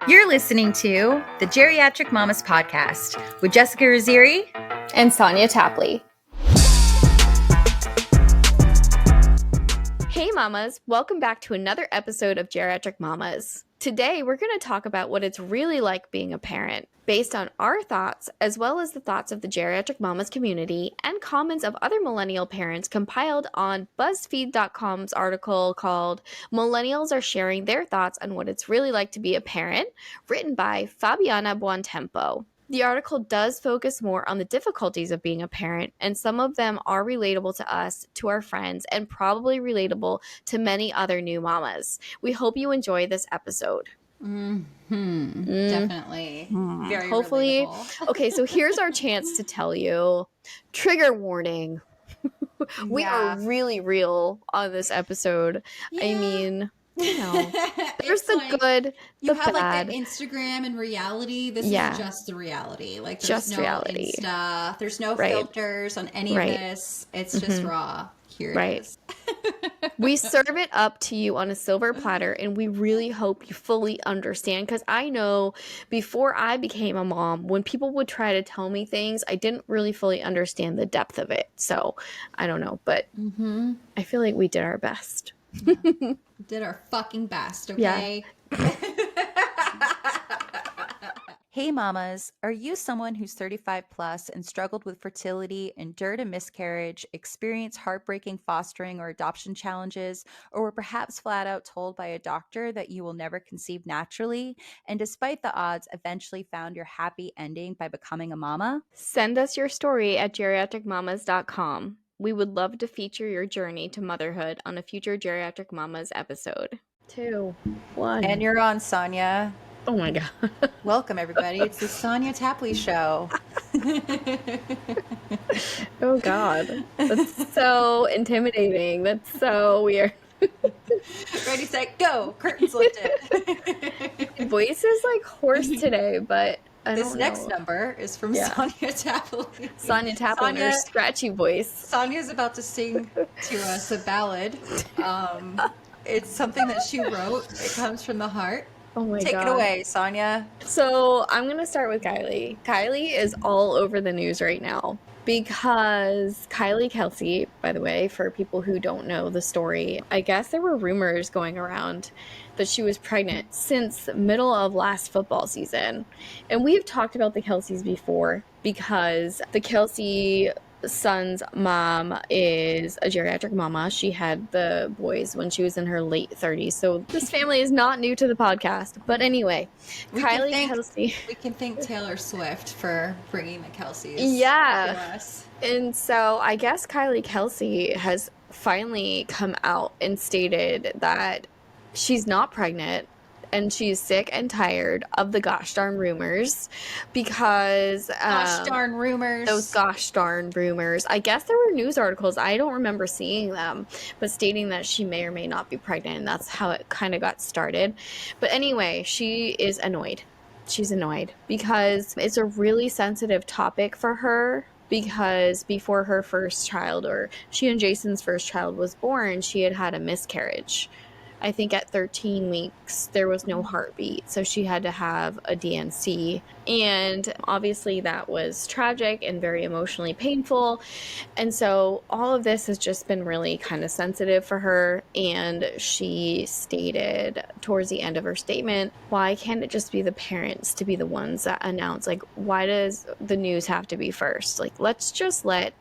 You're listening to the Geriatric Mamas Podcast with Jessica Raziri and Sonia Tapley. Hey mamas, welcome back to another episode of Geriatric Mamas. Today we're going to talk about what it's really like being a parent, based on our thoughts as well as the thoughts of the Geriatric Mamas community and comments of other millennial parents compiled on BuzzFeed.com's article called Millennials Are Sharing Their Thoughts on What It's Really Like to Be a Parent, written by Fabiana Buontempo. The article does focus more on the difficulties of being a parent, and some of them are relatable to us, to our friends, and probably relatable to many other new mamas. We hope you enjoy this episode. Definitely. Very hopefully relatable. Okay, so here's our chance to tell you, trigger warning. We are really real on this episode. I mean, you know, there's the like, good, you the have bad. Like the Instagram and reality. This is just the reality. Like there's just no reality. Insta, there's no filters on any of this. It's just raw. Here it is. We serve it up to you on a silver platter, and we really hope you fully understand, because I know before I became a mom, when people would try to tell me things, I didn't really fully understand the depth of it. So I don't know, but I feel like we did our best. Yeah. Did our fucking best, okay? Yeah. Hey mamas, are you someone who's 35 plus and struggled with fertility, endured a miscarriage, experienced heartbreaking fostering or adoption challenges, or were perhaps flat out told by a doctor that you will never conceive naturally, and despite the odds, eventually found your happy ending by becoming a mama? Send us your story at geriatricmamas.com. We would love to feature your journey to motherhood on a future Geriatric Mamas episode. 2, 1. And you're on, Sonia. Oh my God. Welcome, everybody. It's the Sonia Tapley Show. Oh God. That's so intimidating. That's so weird. Ready, set, go. Curtains lifted. My voice is like hoarse today, but this next number is from Sonia Tapley. Sonia Tapley and her scratchy voice. Sonia's about to sing to us a ballad. It's something that she wrote. It comes from the heart. Oh my God. Take it away, Sonia. So I'm going to start with Kylie. Kylie is all over the news right now because Kelce, by the way, for people who don't know the story, I guess there were rumors going around that she was pregnant since the middle of last football season. And we've talked about the Kelces before because the Kelce son's mom is a geriatric mama. She had the boys when she was in her late 30s. So this family is not new to the podcast. But anyway, Kelce. We can thank Taylor Swift for bringing the Kelces to us. And so I guess Kelce has finally come out and stated that she's not pregnant. And she's sick and tired of the gosh darn rumors because... gosh darn rumors. Those gosh darn rumors. I guess there were news articles, I don't remember seeing them, but stating that she may or may not be pregnant. And that's how it kind of got started. But anyway, she is annoyed. She's annoyed because it's a really sensitive topic for her. Because before her first child, or she and Jason's first child was born, she had a miscarriage. I think at 13 weeks, there was no heartbeat, so she had to have a DNC. And obviously that was tragic and very emotionally painful. And so all of this has just been really kind of sensitive for her. And she stated towards the end of her statement, why can't it just be the parents to be the ones that announce? Like, why does the news have to be first? Like, let's just let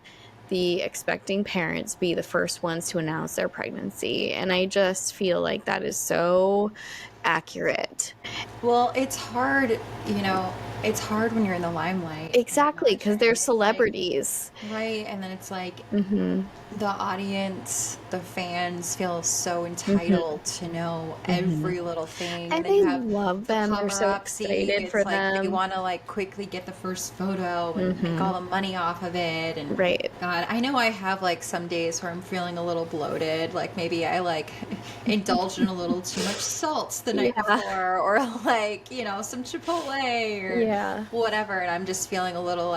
the expecting parents be the first ones to announce their pregnancy. And I just feel like that is so accurate. Well, it's hard, it's hard when you're in the limelight. Exactly, because they're celebrities. Right, and then it's like the audience, the fans feel so entitled to know every little thing. And they love them. They're so excited for them. They want to quickly get the first photo and make all the money off of it. And right. God, I know I have some days where I'm feeling a little bloated. Like maybe I indulged in a little too much salt the night before, or some Chipotle or whatever, and I'm just feeling a little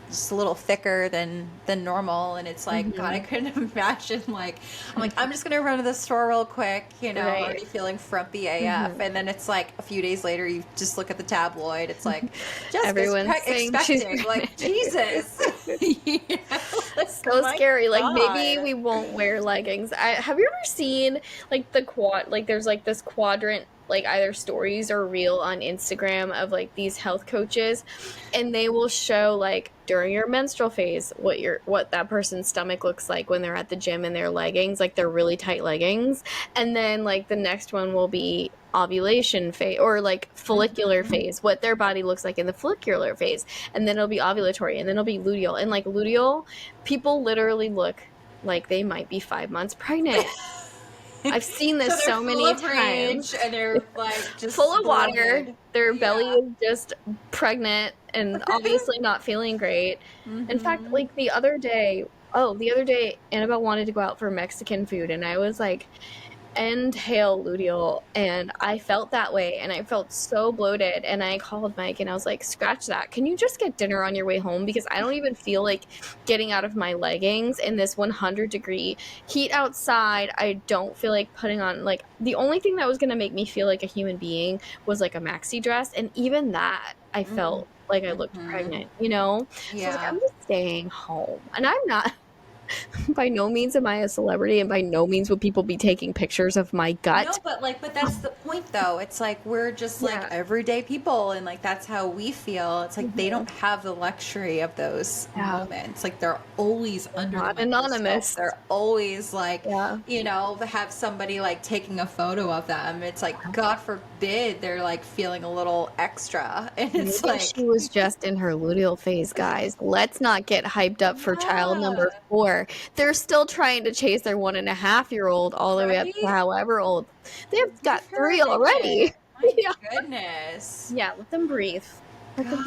just a little thicker than normal, and it's God, I couldn't imagine, like, I'm like, I'm just gonna run to the store real quick, you know, I'm already feeling frumpy AF, and then it's like a few days later, you just look at the tabloid, it's like, Jessica's expecting, like, Jesus. You know? Like, so scary. Like, maybe God. we won't wear leggings. Have you ever seen, like, there's, like, this quadrant, like, either stories or reel on Instagram of, like, these health coaches, and they will show, like, during your menstrual phase what that person's stomach looks like when they're at the gym in their leggings, like their really tight leggings, and then, like, the next one will be ovulation phase, or like follicular phase, what their body looks like in the follicular phase, and then it'll be ovulatory, and then it'll be luteal, and like luteal, people literally look like they might be 5 months pregnant. I've seen this so many times. And they're like just full of water. bloated. Their belly is just pregnant and obviously not feeling great. In fact, like the other day, Annabelle wanted to go out for Mexican food, and I was like, end hail luteal, and I felt that way, and I felt so bloated, and I called Mike and I was like, scratch that, can you just get dinner on your way home, because I don't even feel like getting out of my leggings in this 100-degree heat outside. I don't feel like putting on, like, the only thing that was going to make me feel like a human being was like a maxi dress, and even that I felt like I looked pregnant, you know? So like, I'm just staying home, and I'm not by no means am I a celebrity, and by no means would people be taking pictures of my gut. No, but that's the point, though. It's like we're just like everyday people, and like that's how we feel. It's like they don't have the luxury of those moments. Like they're always under not anonymous. They're always like, you know, they have somebody like taking a photo of them. It's like, God forbid, they're like feeling a little extra, and it's like she was just in her luteal phase, guys. Let's not get hyped up for child number 4. They're still trying to chase their 1.5-year-old all the way up to however old. They've got 3 already. My goodness. Yeah, let them breathe.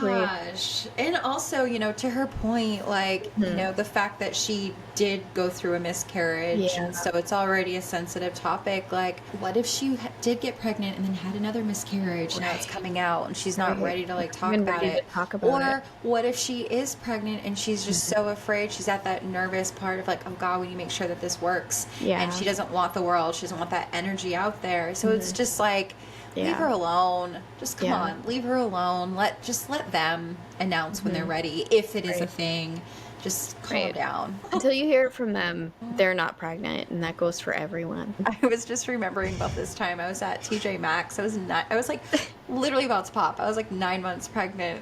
Gosh. And also, you know, to her point, like, you know, the fact that she did go through a miscarriage, and so it's already a sensitive topic. Like, what if she did get pregnant and then had another miscarriage? Now it's coming out and she's not ready to like talk about it. Or what if she is pregnant and she's just so afraid, she's at that nervous part of like, oh God, we need to make sure that this works. And she doesn't want the world, she doesn't want that energy out there. So it's just like, leave her alone. Just come on, leave her alone. Let them announce when they're ready, if it is a thing. Just calm down. Until you hear it from them, they're not pregnant, and that goes for everyone. I was just remembering about this time I was at TJ Maxx. I was like literally about to pop. I was like 9 months pregnant.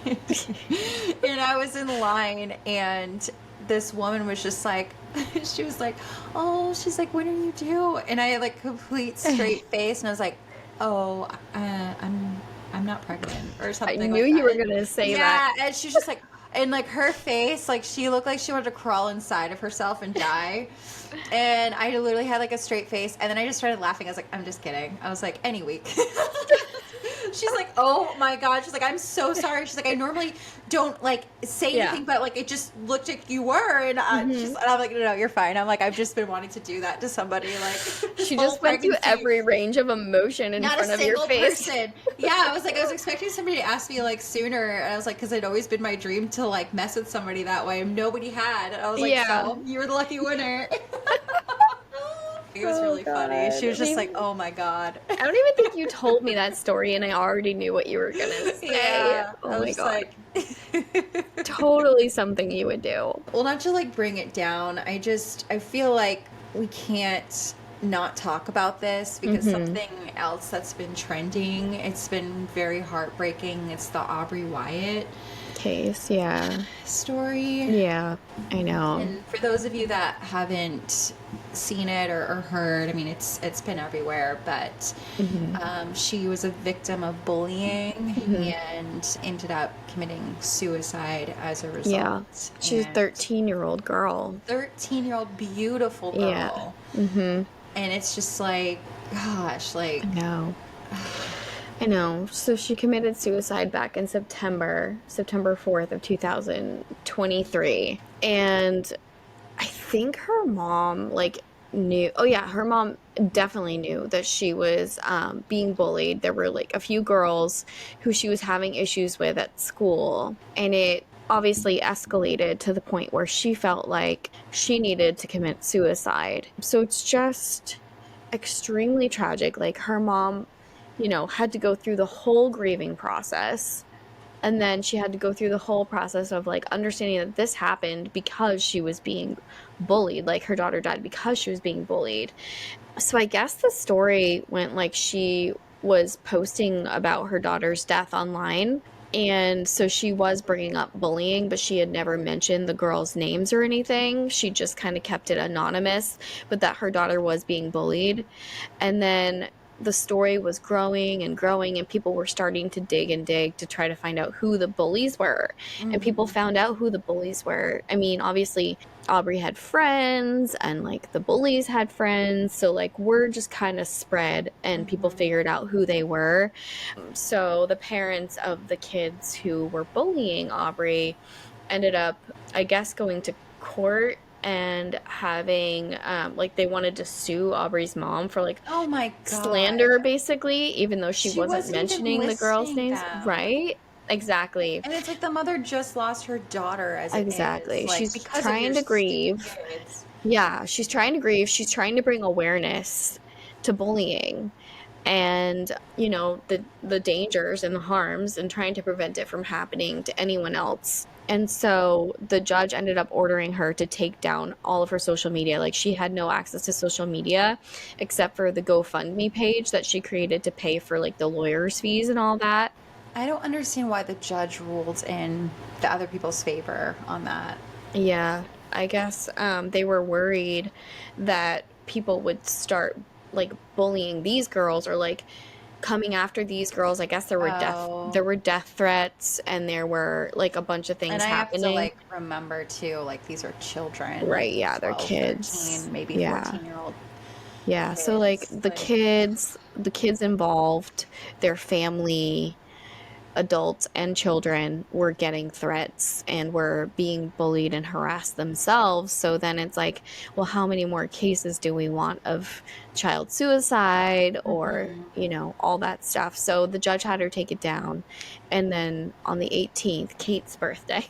And I was in line, and this woman was just like, she was like, oh, she's like, when are you due? And I had like complete straight face, and I was like, oh, I'm not pregnant, or something. I knew you were gonna say that. Yeah, and she's just like, and like her face, like she looked like she wanted to crawl inside of herself and die. And I literally had like a straight face, and then I just started laughing. I was like, I'm just kidding. I was like, any week. She's like, oh my God. She's like, I'm so sorry. She's like, I normally don't like say anything, but like it just looked like you were. And, and I'm like, no, you're fine. I'm like, I've just been wanting to do that to somebody. Like, she just went through every range of emotion in front of your face. Person. Yeah, I was like, I was expecting somebody to ask me like sooner. And I was like, because it'd always been my dream to like mess with somebody that way. And nobody had. And I was like, so you were the lucky winner. It was really funny. She was just like, oh my God. I don't even think you told me that story, and I already knew what you were going to say. Yeah, oh my God. Like... totally something you would do. Well, not to like bring it down. I feel like we can't not talk about this, because something else that's been trending, it's been very heartbreaking. It's the Aubreigh Wyatt case, story. Yeah, I know. And for those of you that haven't seen it or heard, I mean, it's been everywhere, but she was a victim of bullying and ended up committing suicide as a result. Yeah, she's a 13-year-old girl. 13-year-old beautiful girl. Yeah. And it's just like, gosh, like... I know. So she committed suicide back in September 4th of 2023. And I think her mom, like, knew... Oh, yeah, her mom definitely knew that she was being bullied. There were, like, a few girls who she was having issues with at school. And it obviously escalated to the point where she felt like she needed to commit suicide. So it's just extremely tragic. Like, her mom, you know, had to go through the whole grieving process. And then she had to go through the whole process of like understanding that this happened because she was being bullied. Like, her daughter died because she was being bullied. So I guess the story went like she was posting about her daughter's death online. And so she was bringing up bullying, but she had never mentioned the girls' names or anything. She just kind of kept it anonymous, but that her daughter was being bullied. And then the story was growing and growing, and people were starting to dig and dig to try to find out who the bullies were. And people found out who the bullies were. I mean, obviously, Aubreigh had friends, and like the bullies had friends. So, like, word just kind of spread, and people figured out who they were. So, the parents of the kids who were bullying Aubreigh ended up, I guess, going to court and having like they wanted to sue Aubreigh's mom for like Oh my slander, God. basically, even though she wasn't even mentioning the girls' listing names. them. Right? Exactly. And it's like the mother just lost her daughter as it is. Exactly. Like, She's because of your trying to stupid grieve. kids. Yeah, she's trying to grieve. She's trying to bring awareness to bullying and, you know, the dangers and the harms, and trying to prevent it from happening to anyone else. And so the judge ended up ordering her to take down all of her social media. Like, she had no access to social media except for the GoFundMe page that she created to pay for like the lawyer's fees and all that. I don't understand why the judge ruled in the other people's favor on that. Yeah, I guess they were worried that people would start like bullying these girls, or like coming after these girls. I guess Oh. there were death threats, and there were like a bunch of things And I have to happening. like remember too, like these are children. Right, Like yeah, they're 12, kids. 13, maybe Yeah. 14-year-old Yeah, so like kids. the kids involved, their family, adults and children were getting threats and were being bullied and harassed themselves. So then it's like, well, how many more cases do we want of child suicide or, you know, all that stuff? So the judge had her take it down. And then on the 18th, Kate's birthday,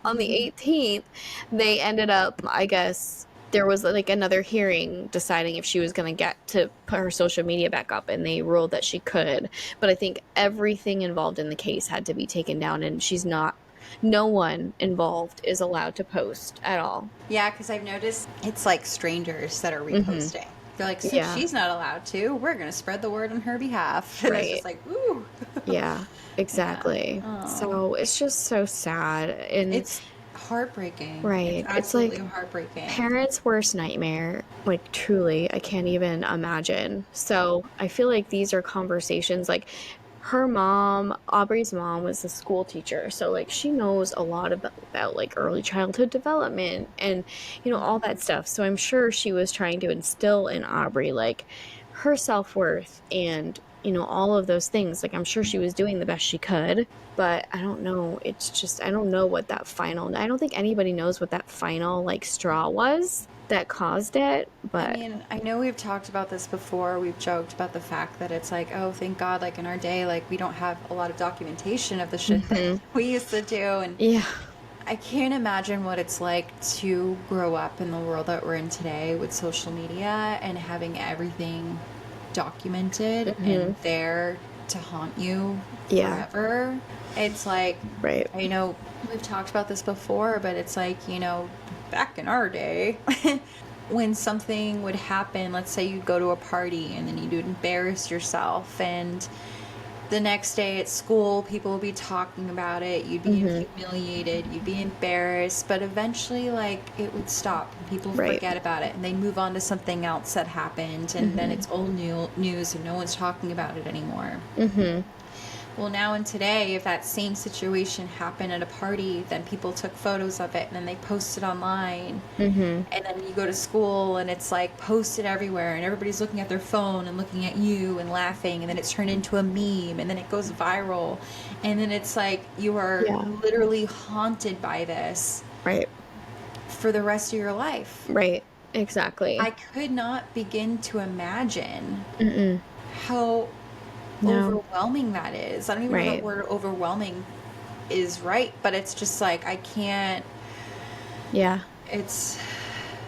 on the 18th, they ended up, I guess, there was like another hearing deciding if she was going to get to put her social media back up, and they ruled that she could. But I think everything involved in the case had to be taken down, and no one involved is allowed to post at all. Yeah, because I've noticed it's like strangers that are reposting. They're like, since she's not allowed to, we're going to spread the word on her behalf. And it's just like, ooh. Yeah, exactly. Yeah. So it's just so sad. And it's heartbreaking. Right. It's absolutely like heartbreaking. Parents' worst nightmare. Like, truly, I can't even imagine. So I feel like these are conversations, like, her mom, Aubreigh's mom, was a school teacher. So, like, she knows a lot about like, early childhood development and, you know, all that stuff. So I'm sure she was trying to instill in Aubreigh, like, her self-worth and, you know, all of those things. Like, I'm sure she was doing the best she could, but I don't know. It's just, I don't know what that I don't think anybody knows what that final, like, straw was that caused it. But I mean, I know we've talked about this before. We've joked about the fact that it's like, oh, thank God, like in our day, like we don't have a lot of documentation of the shit that we used to do. And yeah, I can't imagine what it's like to grow up in the world that we're in today with social media and having everything documented and there to haunt you forever. It's like, right. I know we've talked about this before, but it's like, you know, back in our day, when something would happen, let's say you go to a party and then you'd embarrass yourself, and the next day at school, people would be talking about it. You'd be humiliated. You'd be embarrassed. But eventually, like, it would stop. And people forget about it. And they move on to something else that happened. And then it's old news and no one's talking about it anymore. Well, now and today, if that same situation happened at a party, then people took photos of it and then they posted online. And then you go to school and it's like posted everywhere and everybody's looking at their phone and looking at you and laughing, and then it's turned into a meme and then it goes viral. And then it's like you are literally haunted by this for the rest of your life. Right. Exactly. I could not begin to imagine how overwhelming that is. I don't even know what word overwhelming is right, but it's just like I can't. Yeah. It's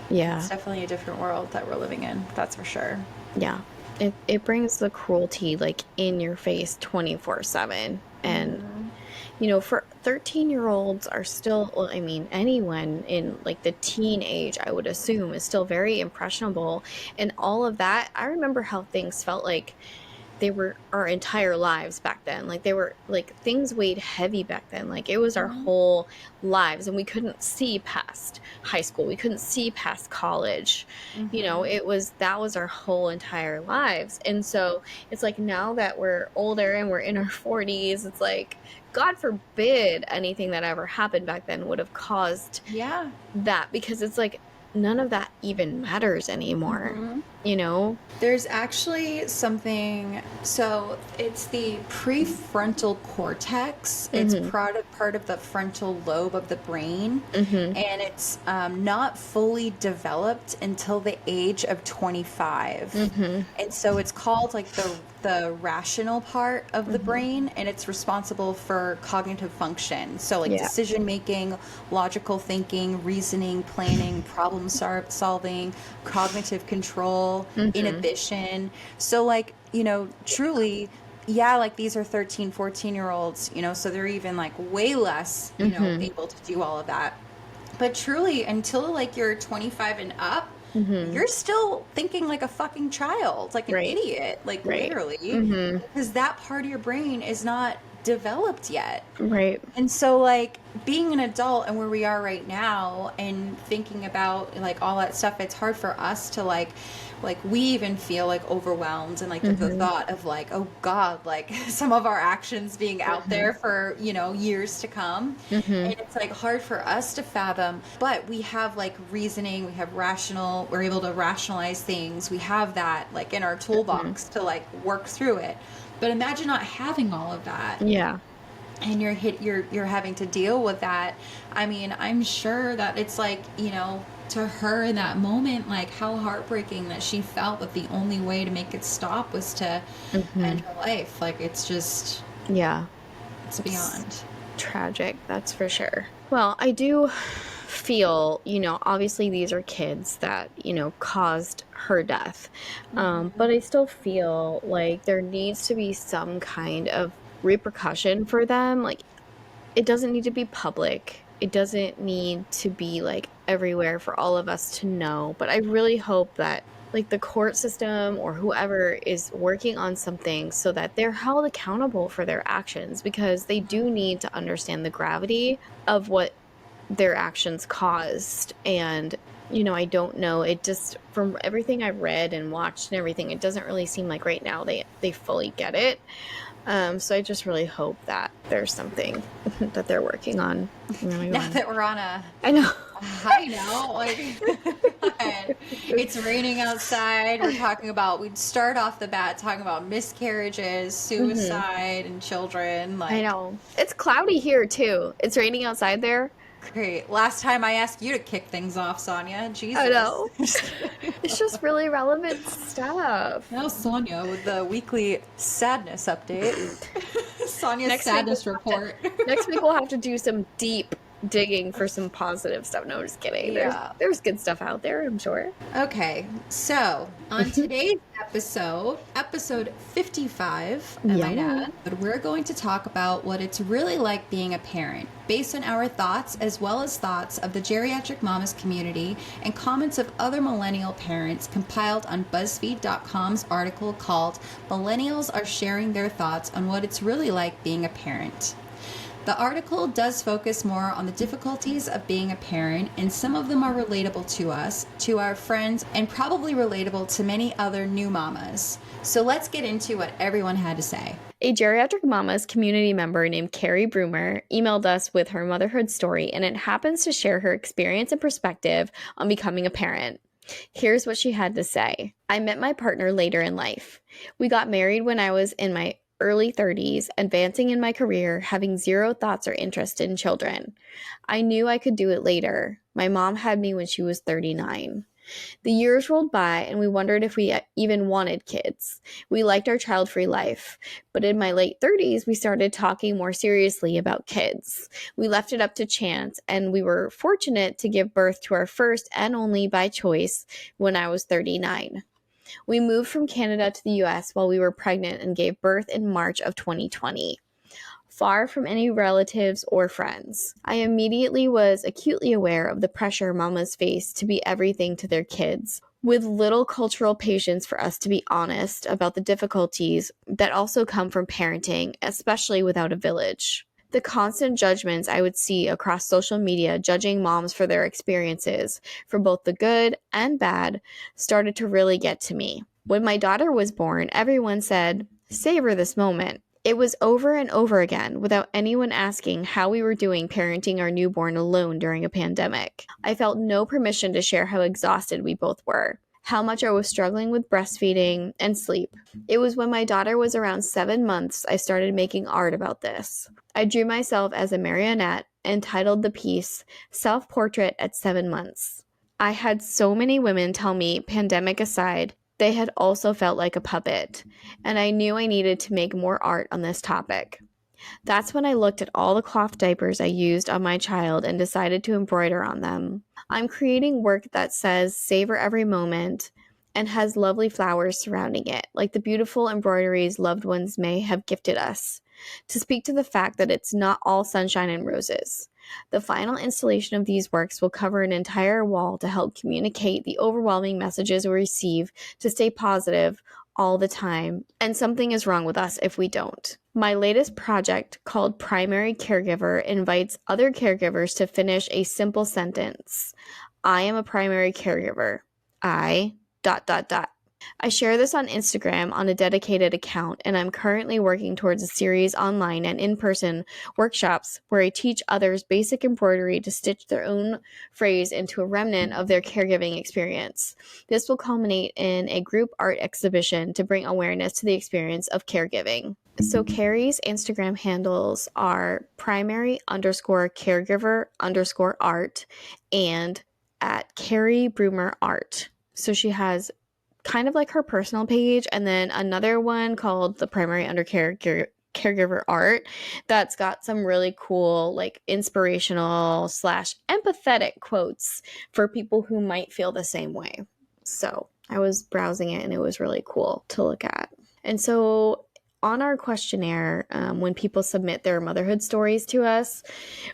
Yeah. definitely a different world that we're living in. That's for sure. Yeah. It brings the cruelty like in your face 24/7. And you know, for 13-year-olds are still, well, I mean, anyone in like the teen age, I would assume, is still very impressionable. And all of that, I remember how things felt like they were our entire lives back then. Like they were like things weighed heavy back then. Like it was our whole lives, and we couldn't see past high school. We couldn't see past college. You know, that was our whole entire lives. And so it's like now that we're older and we're in our 40s, it's like God forbid anything that ever happened back then would have caused that, because it's like none of that even matters anymore. You know? There's actually something, so it's the prefrontal cortex. It's part of the frontal lobe of the brain, and it's not fully developed until the age of 25. And so it's called like the rational part of the brain, and it's responsible for cognitive function. So like decision making, logical thinking, reasoning, planning, problem solving, cognitive control, inhibition. So like, you know, truly, yeah, like these are 13, 14-year-olds, you know, so they're even like way less, you know, able to do all of that. But truly, until like you're 25 and up, you're still thinking like a fucking child, like an idiot, like literally, because that part of your brain is not developed yet. And so like being an adult and where we are right now and thinking about like all that stuff, it's hard for us to like we even feel like overwhelmed and like the thought of like, oh God, like some of our actions being out there for, you know, years to come. And it's like hard for us to fathom, but we have like reasoning, we have we're able to rationalize things. We have that like in our toolbox to like work through it. But imagine not having all of that. Yeah. And you're having to deal with that. I mean, I'm sure that it's like, you know, to her in that moment, like how heartbreaking that she felt that the only way to make it stop was to end her life. Like it's just, it's beyond tragic, that's for sure. Well, I do feel, you know, obviously these are kids that, you know, caused her death. But I still feel like there needs to be some kind of repercussion for them. Like it doesn't need to be public. It doesn't need to be like everywhere for all of us to know. But I really hope that like the court system or whoever is working on something so that they're held accountable for their actions, because they do need to understand the gravity of what their actions caused. And you know, I don't know, it just, from everything I've read and watched and everything, it doesn't really seem like right now they fully get it. So I just really hope that there's something that they're working on. now that we're on a I know high note, like it's raining outside. We'd start off the bat talking about miscarriages, suicide, and children. Like, I know. It's cloudy here too. It's raining outside there. Great. Last time I asked you to kick things off, Sonia. Jesus. I know. It's just really relevant stuff. Now Sonia with the weekly sadness update. Sonia's sadness report. Next week we'll have to do some deep digging for some positive stuff. No, just kidding. Yeah. There's good stuff out there, I'm sure. Okay, so on today's episode 55, I might add, we're going to talk about what it's really like being a parent, based on our thoughts as well as thoughts of the Geriatric Mamas community and comments of other millennial parents compiled on BuzzFeed.com's article called Millennials Are Sharing Their Thoughts on What It's Really Like Being a Parent. The article does focus more on the difficulties of being a parent, and some of them are relatable to us, to our friends, and probably relatable to many other new mamas. So let's get into what everyone had to say. A Geriatric Mamas community member named Carrie Brummer emailed us with her motherhood story, and it happens to share her experience and perspective on becoming a parent. Here's what she had to say. I met my partner later in life. We got married when I was in my early 30s, advancing in my career, having zero thoughts or interest in children. I knew I could do it later. My mom had me when she was 39. The years rolled by, and we wondered if we even wanted kids. We liked our child-free life, but in my late 30s, we started talking more seriously about kids. We left it up to chance, and we were fortunate to give birth to our first and only by choice when I was 39. We moved from Canada to the US while we were pregnant and gave birth in March of 2020. Far from any relatives or friends. I immediately was acutely aware of the pressure mamas face to be everything to their kids, with little cultural patience for us to be honest about the difficulties that also come from parenting, especially without a village. The constant judgments I would see across social media judging moms for their experiences, for both the good and bad, started to really get to me. When my daughter was born, everyone said, "Savor this moment." It was over and over again without anyone asking how we were doing parenting our newborn alone during a pandemic. I felt no permission to share how exhausted we both were, how much I was struggling with breastfeeding and sleep. It was when my daughter was around 7 months I started making art about this. I drew myself as a marionette and titled the piece "Self-Portrait at 7 Months." I had so many women tell me, pandemic aside, they had also felt like a puppet, and I knew I needed to make more art on this topic. That's when I looked at all the cloth diapers I used on my child and decided to embroider on them. I'm creating work that says savor every moment and has lovely flowers surrounding it, like the beautiful embroideries loved ones may have gifted us, to speak to the fact that it's not all sunshine and roses. The final installation of these works will cover an entire wall to help communicate the overwhelming messages we receive to stay positive all the time, and something is wrong with us if we don't. My latest project, called Primary Caregiver, invites other caregivers to finish a simple sentence. I am a primary caregiver. I ... I share this on Instagram on a dedicated account, and I'm currently working towards a series online and in-person workshops where I teach others basic embroidery to stitch their own phrase into a remnant of their caregiving experience. This will culminate in a group art exhibition to bring awareness to the experience of caregiving. So Carrie's Instagram handles are primary_caregiver_art and at Carrie Brummer Art. So she has kind of like her personal page, and then another one called the Primary Under Caregiver Art that's got some really cool, like, inspirational / empathetic quotes for people who might feel the same way. So I was browsing it and it was really cool to look at. And so on our questionnaire, when people submit their motherhood stories to us,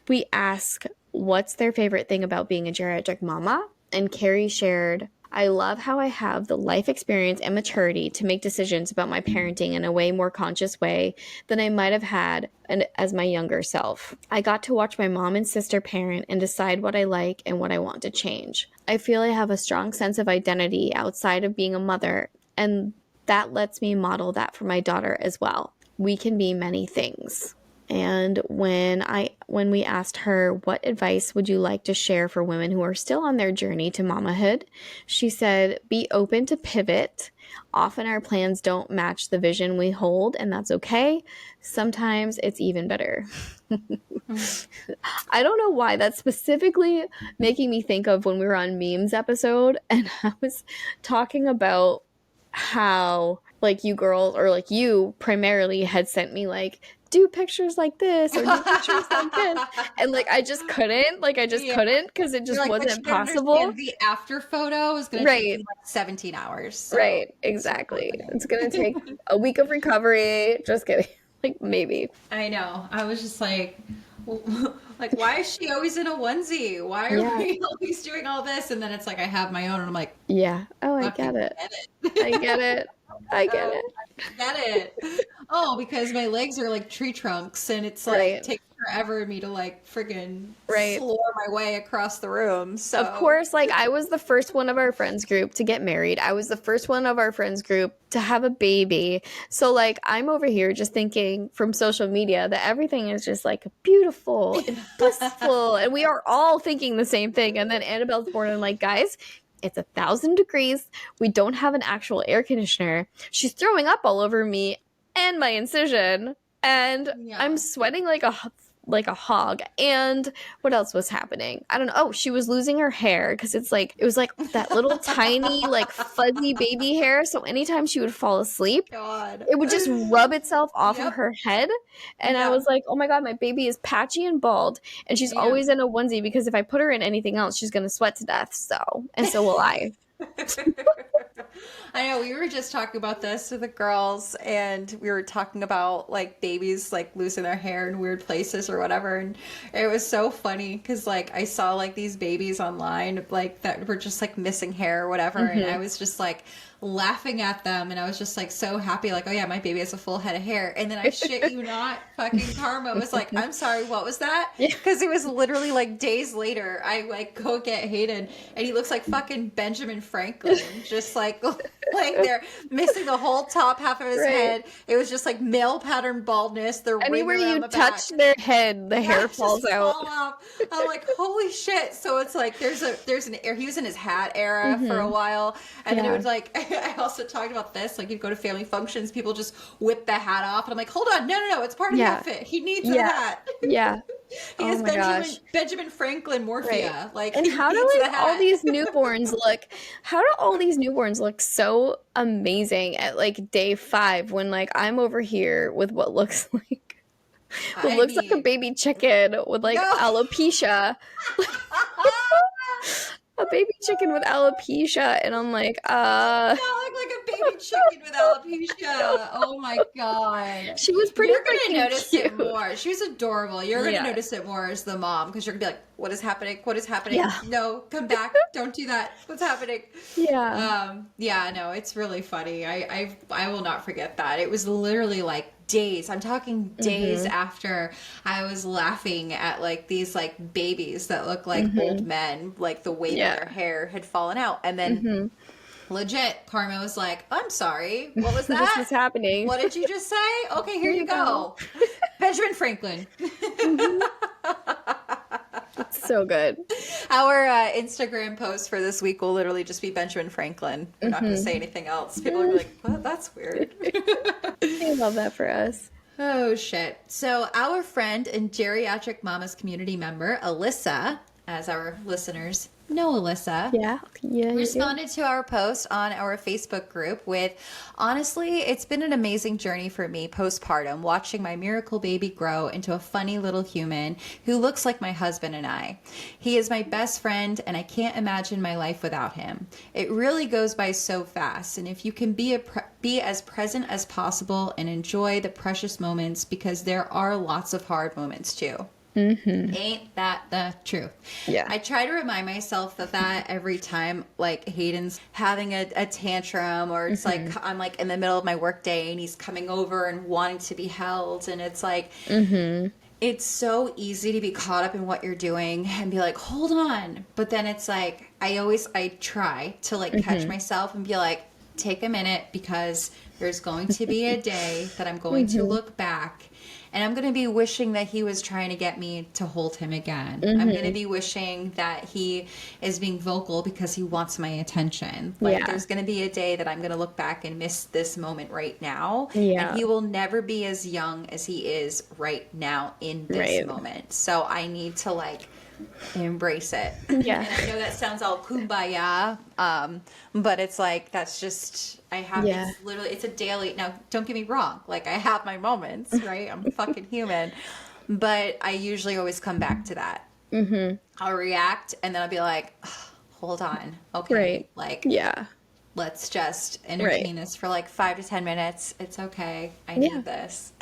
we ask what's their favorite thing about being a geriatric mama. And Carrie shared, I love how I have the life experience and maturity to make decisions about my parenting in a way more conscious way than I might have had as my younger self. I got to watch my mom and sister parent and decide what I like and what I want to change. I feel I have a strong sense of identity outside of being a mother, and that lets me model that for my daughter as well. We can be many things. And when we asked her what advice would you like to share for women who are still on their journey to mamahood, she said, be open to pivot. Often our plans don't match the vision we hold, and that's okay. Sometimes it's even better. I don't know why that's specifically making me think of when we were on memes episode, and I was talking about how, like, you girls, or like you primarily, had sent me like, do pictures like this or do pictures like this, and like I just couldn't because it just wasn't possible. The after photo is going to take you like 17 hours. So. Right, exactly. It's going to take a week of recovery. Just kidding. Like, maybe. I know. I was just like, why is she always in a onesie? Why are we always doing all this? And then it's like, I have my own, and I'm like, yeah. Oh, I get it. I get it. I get it. I get it. Oh, because my legs are like tree trunks, and it's like it takes forever me to like friggin' floor my way across the room. So of course, like, I was the first one of our friends group to get married. I was the first one of our friends group to have a baby. So like, I'm over here just thinking from social media that everything is just like beautiful and blissful, and we are all thinking the same thing. And then Annabelle's born, and like, guys, it's 1,000 degrees. We don't have an actual air conditioner. She's throwing up all over me and my incision, and I'm sweating like a like a hog. And what else was happening? I don't know. Oh, she was losing her hair because it was like that little tiny, like fuzzy baby hair. So anytime she would fall asleep, God. it would just rub itself off of her head. And I was like, oh my God, my baby is patchy and bald. And she's always in a onesie because if I put her in anything else, she's going to sweat to death. So will I. I know, we were just talking about this with the girls, and we were talking about like babies like losing their hair in weird places or whatever, and it was so funny because like I saw like these babies online like that were just like missing hair or whatever, and I was just like laughing at them, and I was just like so happy, like, oh yeah, my baby has a full head of hair. And then I shit you not, fucking Karma was like, I'm sorry, what was that? Because it was literally like days later, I like go get Hayden and he looks like fucking Benjamin Franklin, just like they're missing the whole top half of his head. It was just like male pattern baldness. The anywhere ring you the touch back. their head, the hair falls out. I'm like, holy shit. So it's like he was in his hat era for a while, and then it was like I also talked about this, like you'd go to family functions, people just whip the hat off, and I'm like, hold on, no, it's part of the outfit. He needs a hat. Yeah. He has Benjamin Franklin morphia. Like, and how do like all these newborns look? How do all these newborns look so amazing at like day 5 when like I'm over here with what looks like like a baby chicken with like alopecia. A baby chicken with alopecia, and I'm like, I look like a baby chicken with alopecia. Oh my God. She was pretty. You're gonna notice cute. it more. She was adorable. You're gonna notice it more as the mom, because you're gonna be like, what is happening? What is happening? Yeah. No, come back. Don't do that. What's happening? Yeah. No, it's really funny. I will not forget that. It was literally like days. I'm talking days after I was laughing at like these like babies that look like old men, like the way that their hair had fallen out. And then legit, Karma was like, I'm sorry, what was that? This was happening. What did you just say? Okay, here you go. Benjamin Franklin. It's so good. Our Instagram post for this week will literally just be Benjamin Franklin. We're not going to say anything else. People are like, what? That's weird. I love that for us. Oh, shit. So our friend and Geriatric Mamas community member, Alyssa, as our listeners know Alyssa, responded to our post on our Facebook group with, honestly, it's been an amazing journey for me postpartum, watching my miracle baby grow into a funny little human who looks like my husband and I. He is my best friend, and I can't imagine my life without him. It really goes by so fast, and if you can be as present as possible and enjoy the precious moments, because there are lots of hard moments too. Ain't that the truth? Yeah. I try to remind myself that every time like Hayden's having a tantrum, or it's like I'm like in the middle of my work day and he's coming over and wanting to be held, and it's like it's so easy to be caught up in what you're doing and be like, hold on. But then it's like I try to like catch myself and be like, take a minute, because there's going to be a day that I'm going to look back and I'm going to be wishing that he was trying to get me to hold him again. I'm going to be wishing that he is being vocal because he wants my attention. Like there's going to be a day that I'm going to look back and miss this moment right now. And he will never be as young as he is right now in this moment. So I need to like embrace it. Yeah. And I know that sounds all kumbaya, but it's like, that's just, I have, it's literally, it's a daily, now don't get me wrong, like I have my moments, right? I'm fucking human, but I usually always come back to that. I'll react and then I'll be like, oh, hold on. Okay. Like, let's just entertain this for like 5 to 10 minutes. It's okay. I need this.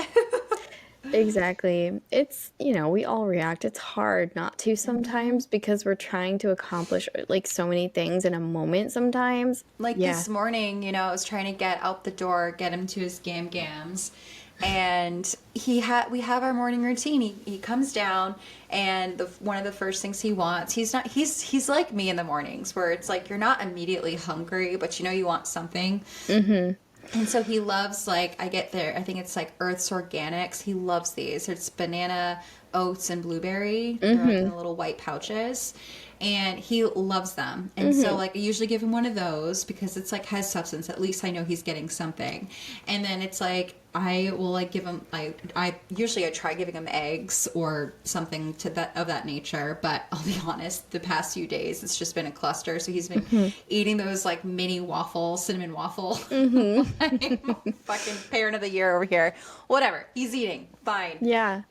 Exactly. It's, we all react. It's hard not to sometimes because we're trying to accomplish like so many things in a moment sometimes. Like this morning, I was trying to get out the door, get him to his gams. And we have our morning routine. He comes down, and one of the first things he wants, he's like me in the mornings where it's like you're not immediately hungry, but you want something. And so he loves, like, I think it's like Earth's Organics. He loves these. It's banana, oats, and blueberry. They're like in the little white pouches. and he loves them. And so like I usually give him one of those because it's like has substance. At least I know he's getting something. And then it's like I will like give him I usually try giving him eggs or something to that nature, but I'll be honest, the past few days it's just been a cluster. So he's been eating those like mini waffles, cinnamon waffle. Fucking parent of the year over here. Whatever. He's eating. Fine. Yeah.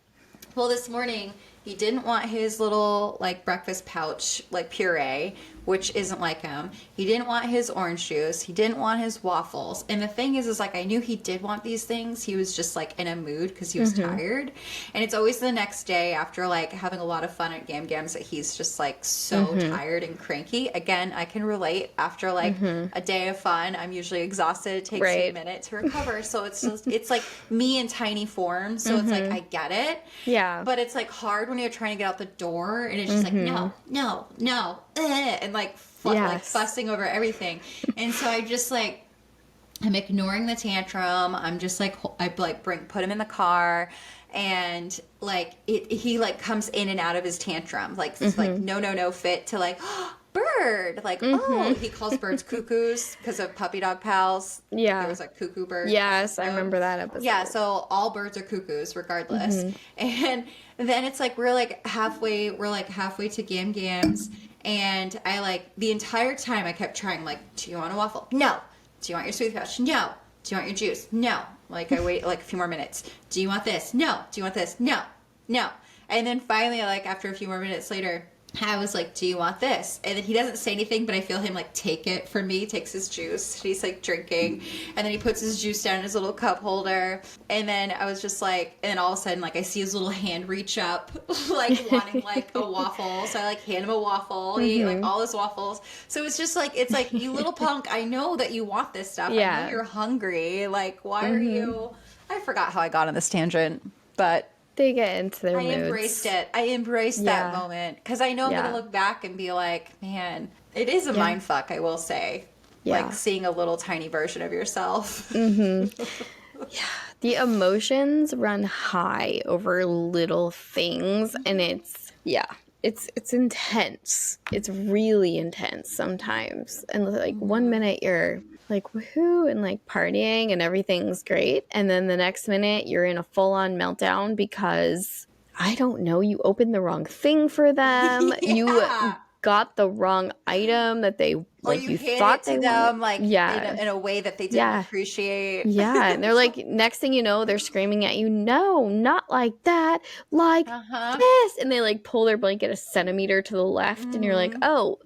Well, this morning he didn't want his little like breakfast pouch like puree, which isn't like him. He didn't want his orange juice. He didn't want his waffles. And the thing is like I knew he did want these things. He was just like in a mood because he was tired. And it's always the next day after like having a lot of fun at Gam Gams that he's just like so tired and cranky. Again, I can relate after like a day of fun. I'm usually exhausted. It takes me a minute to recover. So it's just, it's like me in tiny form. So it's like I get it. Yeah. But it's like hard when you're trying to get out the door and it's just like no, and like fussing over everything. And so I just like I'm ignoring the tantrum. I'm just like I like put him in the car, and like he like comes in and out of his tantrum like it's like no fit to like bird like oh he calls birds cuckoos because of Puppy Dog Pals. There was a cuckoo bird. Yes, I remember that episode. Yeah, so all birds are cuckoos regardless. And then it's like we're like halfway to Gam Gams, and I like the entire time I kept trying like, do you want a waffle? No. Do you want your sweet pouch? No. Do you want your juice? No. Like I wait like a few more minutes. Do you want this? No. Do you want this? No. No. And then finally like after a few more minutes later I was like, do you want this? And then he doesn't say anything, but I feel him like take it from me, takes his juice. He's like drinking. And then he puts his juice down in his little cup holder. And then I was just like, and then all of a sudden, like I see his little hand reach up, like wanting like a waffle. So I like hand him a waffle. He ate like all his waffles. So it's just like, it's like, you little punk, I know that you want this stuff. I know you're hungry. Like, why are you, I forgot how I got on this tangent, but they get into their moods. Embraced it. I embraced that moment because I know I'm going to look back and be like, man, it is a mind fuck, I will say. Like seeing a little tiny version of yourself. The emotions run high over little things, and it's intense. It's really intense sometimes. And like 1 minute you're like woohoo and like partying and everything's great, and then the next minute you're in a full-on meltdown because I don't know, you opened the wrong thing for them. You got the wrong item that they like you thought they them like in a way that they didn't appreciate. And they're like, next thing you know, they're screaming at you, no, not like that, like this, and they like pull their blanket a centimeter to the left, and you're like, oh,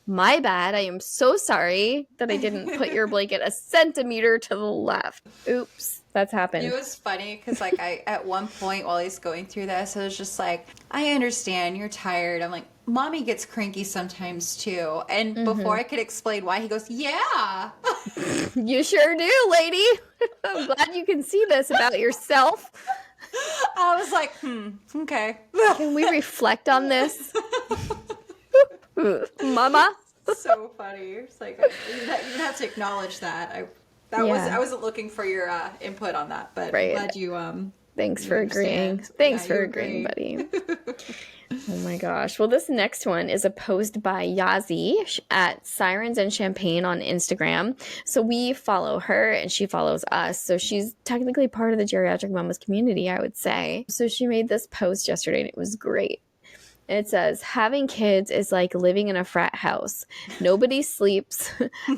my bad, I am so sorry that I didn't put your blanket a centimeter to the left. Oops, that's happened. It was funny because like I at one point while he's going through this, I was just like, I understand you're tired. I'm like, mommy gets cranky sometimes too. And before I could explain why, he goes, yeah. You sure do, lady. I'm glad you can see this about yourself. I was like, okay. Can we reflect on this? Mama? So funny. It's like, you have to acknowledge that. I wasn't looking for your input on that, but I'm glad you Thanks for agreeing. Thanks for agreeing, buddy. Oh my gosh. Well, this next one is a post by Yazi at Sirens and Champagne on Instagram. So we follow her and she follows us. So she's technically part of the Geriatric Mamas community, I would say. So she made this post yesterday and it was great. It says, having kids is like living in a frat house. Nobody sleeps,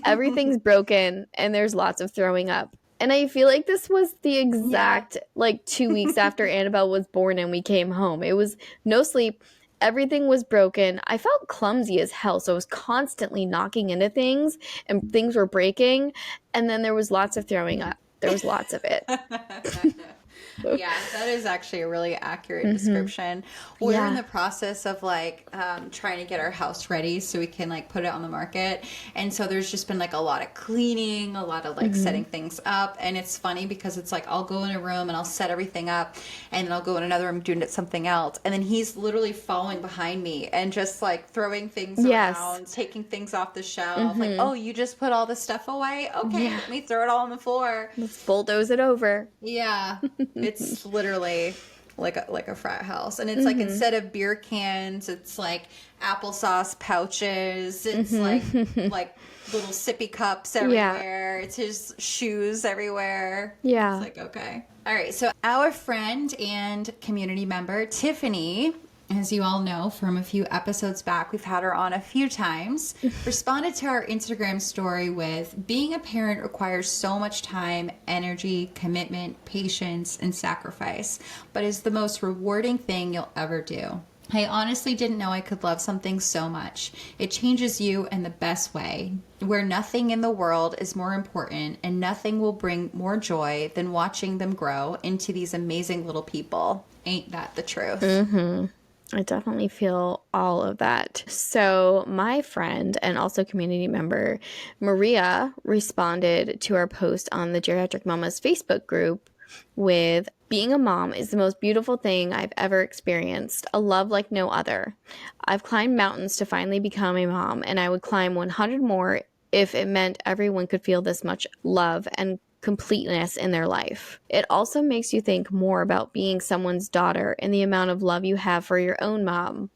everything's broken, and there's lots of throwing up. And I feel like this was the exact, like 2 weeks after Annabelle was born and we came home. It was no sleep. Everything was broken. I felt clumsy as hell. So I was constantly knocking into things and things were breaking. And then there was lots of throwing up. There was lots of it. Yeah, that is actually a really accurate description. We're in the process of like trying to get our house ready so we can like put it on the market. And so there's just been like a lot of cleaning, a lot of like setting things up. And it's funny because it's like I'll go in a room and I'll set everything up and then I'll go in another room doing something else. And then he's literally following behind me and just like throwing things around, taking things off the shelf. Like, oh, you just put all this stuff away? Okay, let me throw it all on the floor. Let's bulldoze it over. Yeah. It's literally like a frat house. And it's like, instead of beer cans, it's like applesauce pouches. It's like little sippy cups everywhere. It's his shoes everywhere. It's like, okay. All right. So our friend and community member, Tiffany, as you all know from a few episodes back, we've had her on a few times, responded to our Instagram story with, being a parent requires so much time, energy, commitment, patience, and sacrifice, but is the most rewarding thing you'll ever do. I honestly didn't know I could love something so much. It changes you in the best way, where nothing in the world is more important and nothing will bring more joy than watching them grow into these amazing little people. Ain't that the truth? I definitely feel all of that. So my friend and also community member, Maria, responded to our post on the Geriatric Mamas Facebook group with, being a mom is the most beautiful thing I've ever experienced, a love like no other. I've climbed mountains to finally become a mom, and I would climb 100 more if it meant everyone could feel this much love and completeness in their life. It also makes you think more about being someone's daughter and the amount of love you have for your own mom.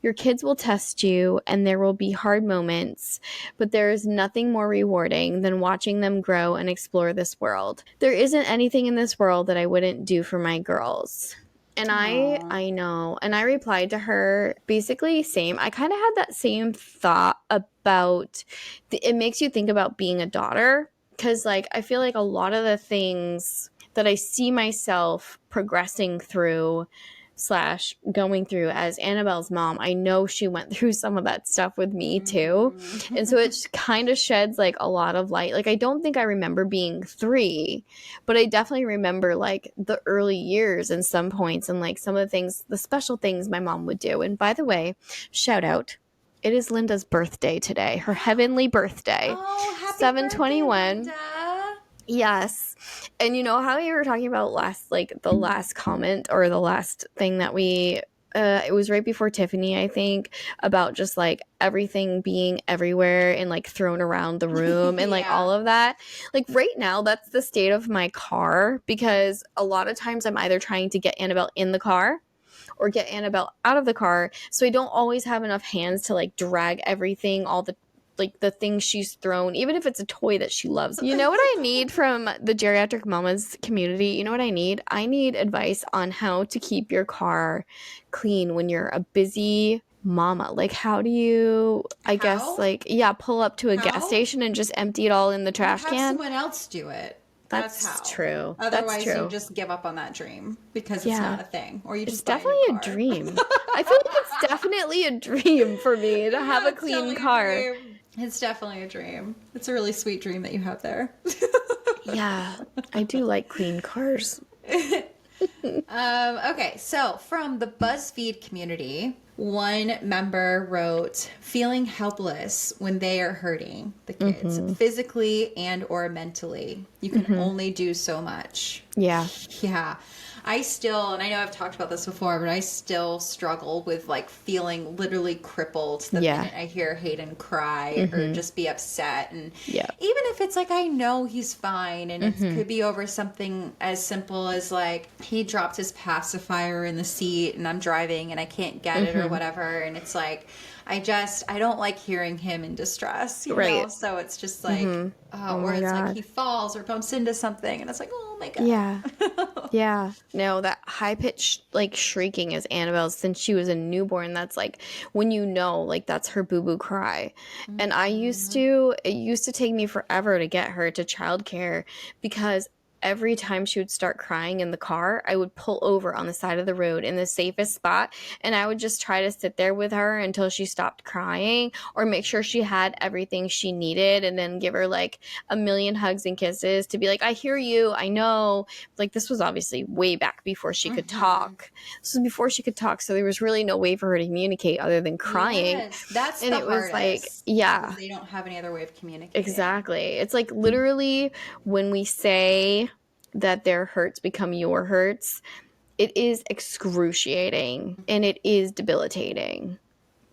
Your kids will test you and there will be hard moments, but there is nothing more rewarding than watching them grow and explore this world. There isn't anything in this world that I wouldn't do for my girls. And I know. And I replied to her basically same. I kind of had that same thought about it makes you think about being a daughter. Because, like, I feel like a lot of the things that I see myself progressing through / going through as Annabelle's mom, I know she went through some of that stuff with me too. And so it kind of sheds, like, a lot of light. Like, I don't think I remember being 3, but I definitely remember, like, the early years and some points and, like, some of the things, the special things my mom would do. And by the way, shout out. It is Linda's birthday today, her heavenly birthday. Oh, happy 7/21. birthday, Linda. Yes. And you know how you were talking about the last comment or the last thing that we it was right before Tiffany, I think, about just like everything being everywhere and like thrown around the room and like all of that. Like right now, that's the state of my car, because a lot of times I'm either trying to get Annabelle in the car or get Annabelle out of the car. So I don't always have enough hands to like drag everything, all the like the things she's thrown, even if it's a toy that she loves. You know what I need from the Geriatric Mamas community? You know what I need? I need advice on how to keep your car clean when you're a busy mama. Like, how do you, guess, like, pull up to a gas station and just empty it all in the trash can? Have someone else do it. That's how. true. Otherwise, That's true. You just give up on that dream because it's not a thing, or you just. It's definitely a dream. I feel like it's definitely a dream for me to have a clean car. It's definitely a dream. It's a really sweet dream that you have there. Yeah, I do like clean cars. Okay, so from the BuzzFeed community, one member wrote, feeling helpless when they are hurting the kids, physically and or mentally. You can only do so much. Yeah. Yeah. I still, and I know I've talked about this before, but I still struggle with like feeling literally crippled the minute I hear Hayden cry or just be upset. And even if it's like, I know he's fine and it could be over something as simple as like he dropped his pacifier in the seat and I'm driving and I can't get it or whatever. And it's like, I don't like hearing him in distress, you know? So it's just like, or it's like he falls or bumps into something and it's like, oh my God. Yeah. Yeah. No, that high-pitched like shrieking is Annabelle's since she was a newborn. That's like when you know, like that's her boo-boo cry. And it used to take me forever to get her to childcare because every time she would start crying in the car, I would pull over on the side of the road in the safest spot and I would just try to sit there with her until she stopped crying or make sure she had everything she needed and then give her like a million hugs and kisses to be like, I hear you, I know. Like this was obviously way back before she could talk. This was before she could talk, so there was really no way for her to communicate other than crying. Yes, that's and the it was hardest, like, they don't have any other way of communicating. Exactly. It's like literally when we say that their hurts become your hurts, it is excruciating and it is debilitating.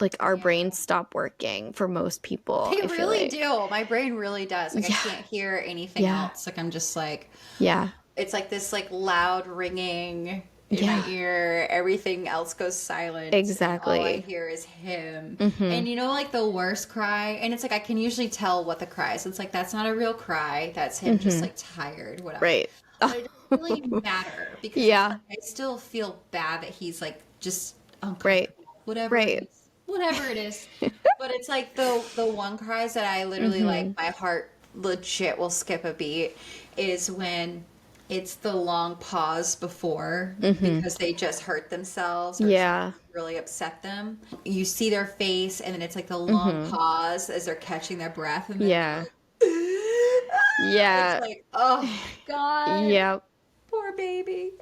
Like our brains stop working for most people. They really do. My brain really does. Like I can't hear anything else. Like I'm just like, it's like this like loud ringing in my Yeah. ear. Everything else goes silent. Exactly. And all I hear is him. Mm-hmm. And you know, like the worst cry, and it's like I can usually tell what the cry is. It's like that's not a real cry. That's him just like tired, whatever. Right. But it doesn't really matter because it's Yeah. like I still feel bad that he's like just Right. uncomfortable. Whatever it Right. is. Whatever it is. But it's like the one cries that I literally like my heart legit will skip a beat is when it's the long pause before because they just hurt themselves or Yeah. something really upset them. You see their face and then it's like the long pause as they're catching their breath and then they're Yeah. like it's Yeah. like, oh God, Yeah. poor baby.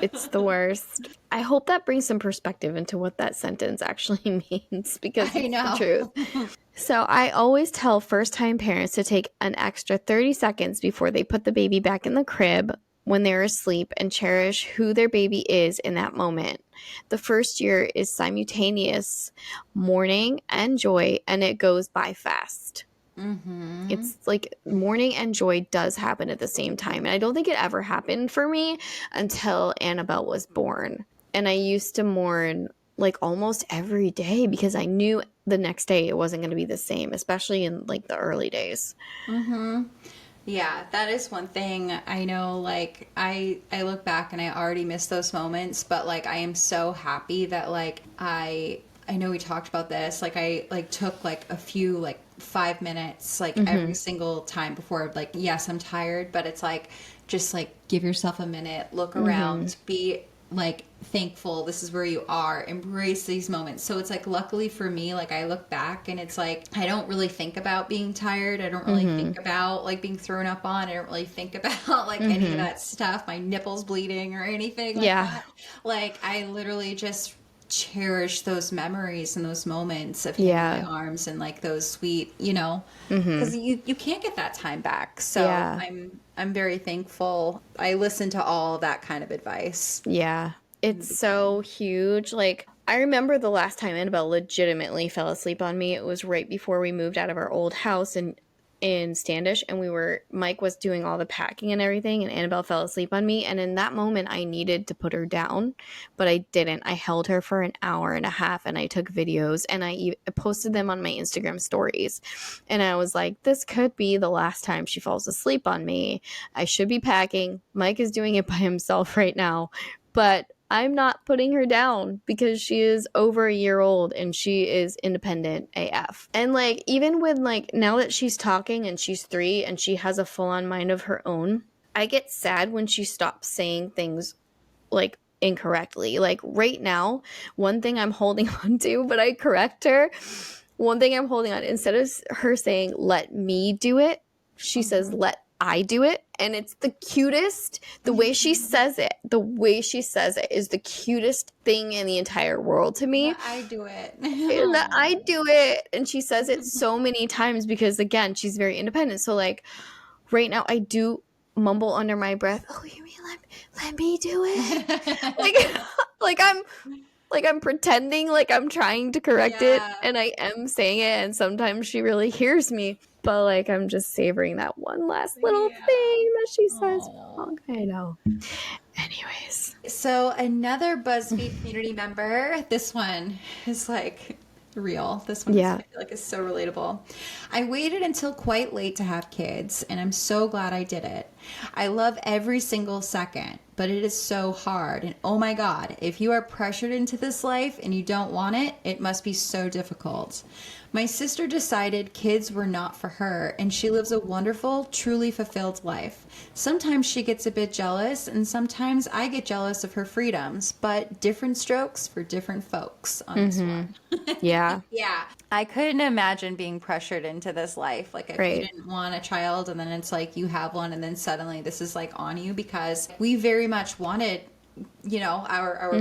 It's the worst. I hope that brings some perspective into what that sentence actually means because I it's the know. truth. So I always tell first-time parents to take an extra 30 seconds before they put the baby back in the crib when they're asleep and cherish who their baby is in that moment. The first year is simultaneous mourning and joy, and it goes by fast. It's like mourning and joy does happen at the same time. And I don't think it ever happened for me until Annabelle was born. And I used to mourn like almost every day because I knew the next day it wasn't going to be the same, especially in like the early days. Yeah, that is one thing. I know, like, I look back and I already miss those moments, but like I am so happy that like I know we talked about this. Like I like took like a few like 5 minutes like every single time before like yes, I'm tired, but it's like just like give yourself a minute, look around, be like thankful this is where you are, embrace these moments. So it's like luckily for me, like I look back and it's like I don't really think about being tired, I don't really think about like being thrown up on, I don't really think about like any of that stuff, my nipples bleeding or anything like that. Like I literally just cherish those memories and those moments of him in my arms and like those sweet, you know, because you can't get that time back. So I'm very thankful. I listen to all that kind of advice. Yeah. It's so huge. Like, I remember the last time Annabelle legitimately fell asleep on me. It was right before we moved out of our old house in Standish, and Mike was doing all the packing and everything, and Annabelle fell asleep on me. And in that moment, I needed to put her down, but I didn't. I held her for an hour and a half, and I took videos, and I posted them on my Instagram stories. And I was like, this could be the last time she falls asleep on me. I should be packing. Mike is doing it by himself right now, but I'm not putting her down because she is over a year old and she is independent AF. And like, even with like, now that she's talking and she's 3 and she has a full-on mind of her own, I get sad when she stops saying things like incorrectly. Like right now, one thing I'm holding on to, but I correct her. One thing I'm holding on, instead of her saying, let me do it, she says, let I do it. And it's the cutest. The way she says it is the cutest thing in the entire world to me. I do it. And that I do it. And she says it so many times because, again, she's very independent. So, like, right now I do mumble under my breath, oh, you mean let me do it? like I'm pretending like I'm trying to correct it, and I am saying it, and sometimes she really hears me, but like I'm just savoring that one last little thing that she says wrong. I know. Anyways. So another BuzzFeed community member, this one is like real. This one I feel like is so relatable. I waited until quite late to have kids, and I'm so glad I did it. I love every single second, but it is so hard. And oh my God, if you are pressured into this life and you don't want it, it must be so difficult. My sister decided kids were not for her, and she lives a wonderful, truly fulfilled life. Sometimes she gets a bit jealous, and sometimes I get jealous of her freedoms, but different strokes for different folks on this one. Yeah. Yeah. I couldn't imagine being pressured into this life. Like if you didn't want a child and then it's like you have one and then suddenly this is like on you, because we very much wanted, you know, our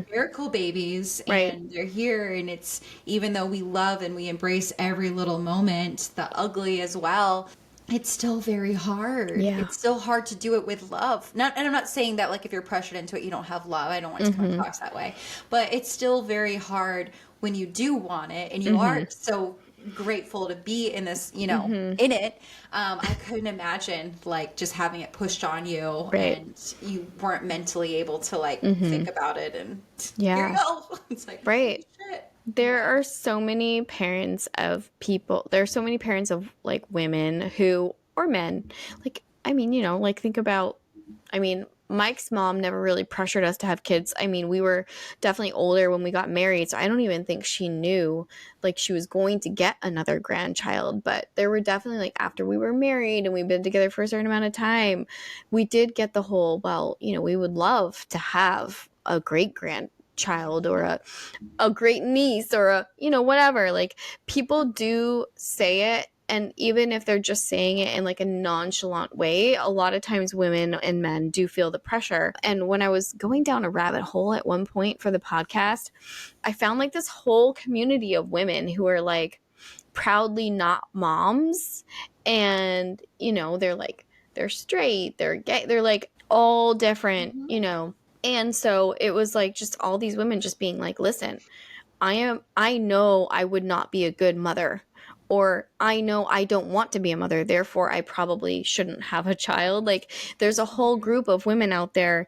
miracle babies, and they're here, and it's, even though we love and we embrace every little moment, the ugly as well, it's still very hard. It's still hard to do it with love. And I'm not saying that like if you're pressured into it you don't have love. I don't want to come across that way, but it's still very hard when you do want it and you are so grateful to be in this, you know, in it. I couldn't imagine like just having it pushed on you and you weren't mentally able to like think about it and here you go. It's like, holy shit. There are so many parents of people, there are so many parents of like women who, or men, like, I mean, you know, like think about, I mean, Mike's mom never really pressured us to have kids. I mean, we were definitely older when we got married, so I don't even think she knew like she was going to get another grandchild. But there were definitely like after we were married and we've been together for a certain amount of time, we did get the whole, well, you know, we would love to have a great grandchild or a great niece or a, you know, whatever. Like people do say it. And even if they're just saying it in like a nonchalant way, a lot of times women and men do feel the pressure. And when I was going down a rabbit hole at one point for the podcast, I found like this whole community of women who are like proudly not moms. And, you know, they're like, they're straight, they're gay, they're like all different, you know. And so it was like just all these women just being like, listen, I know I would not be a good mother, or I know I don't want to be a mother, therefore I probably shouldn't have a child. Like there's a whole group of women out there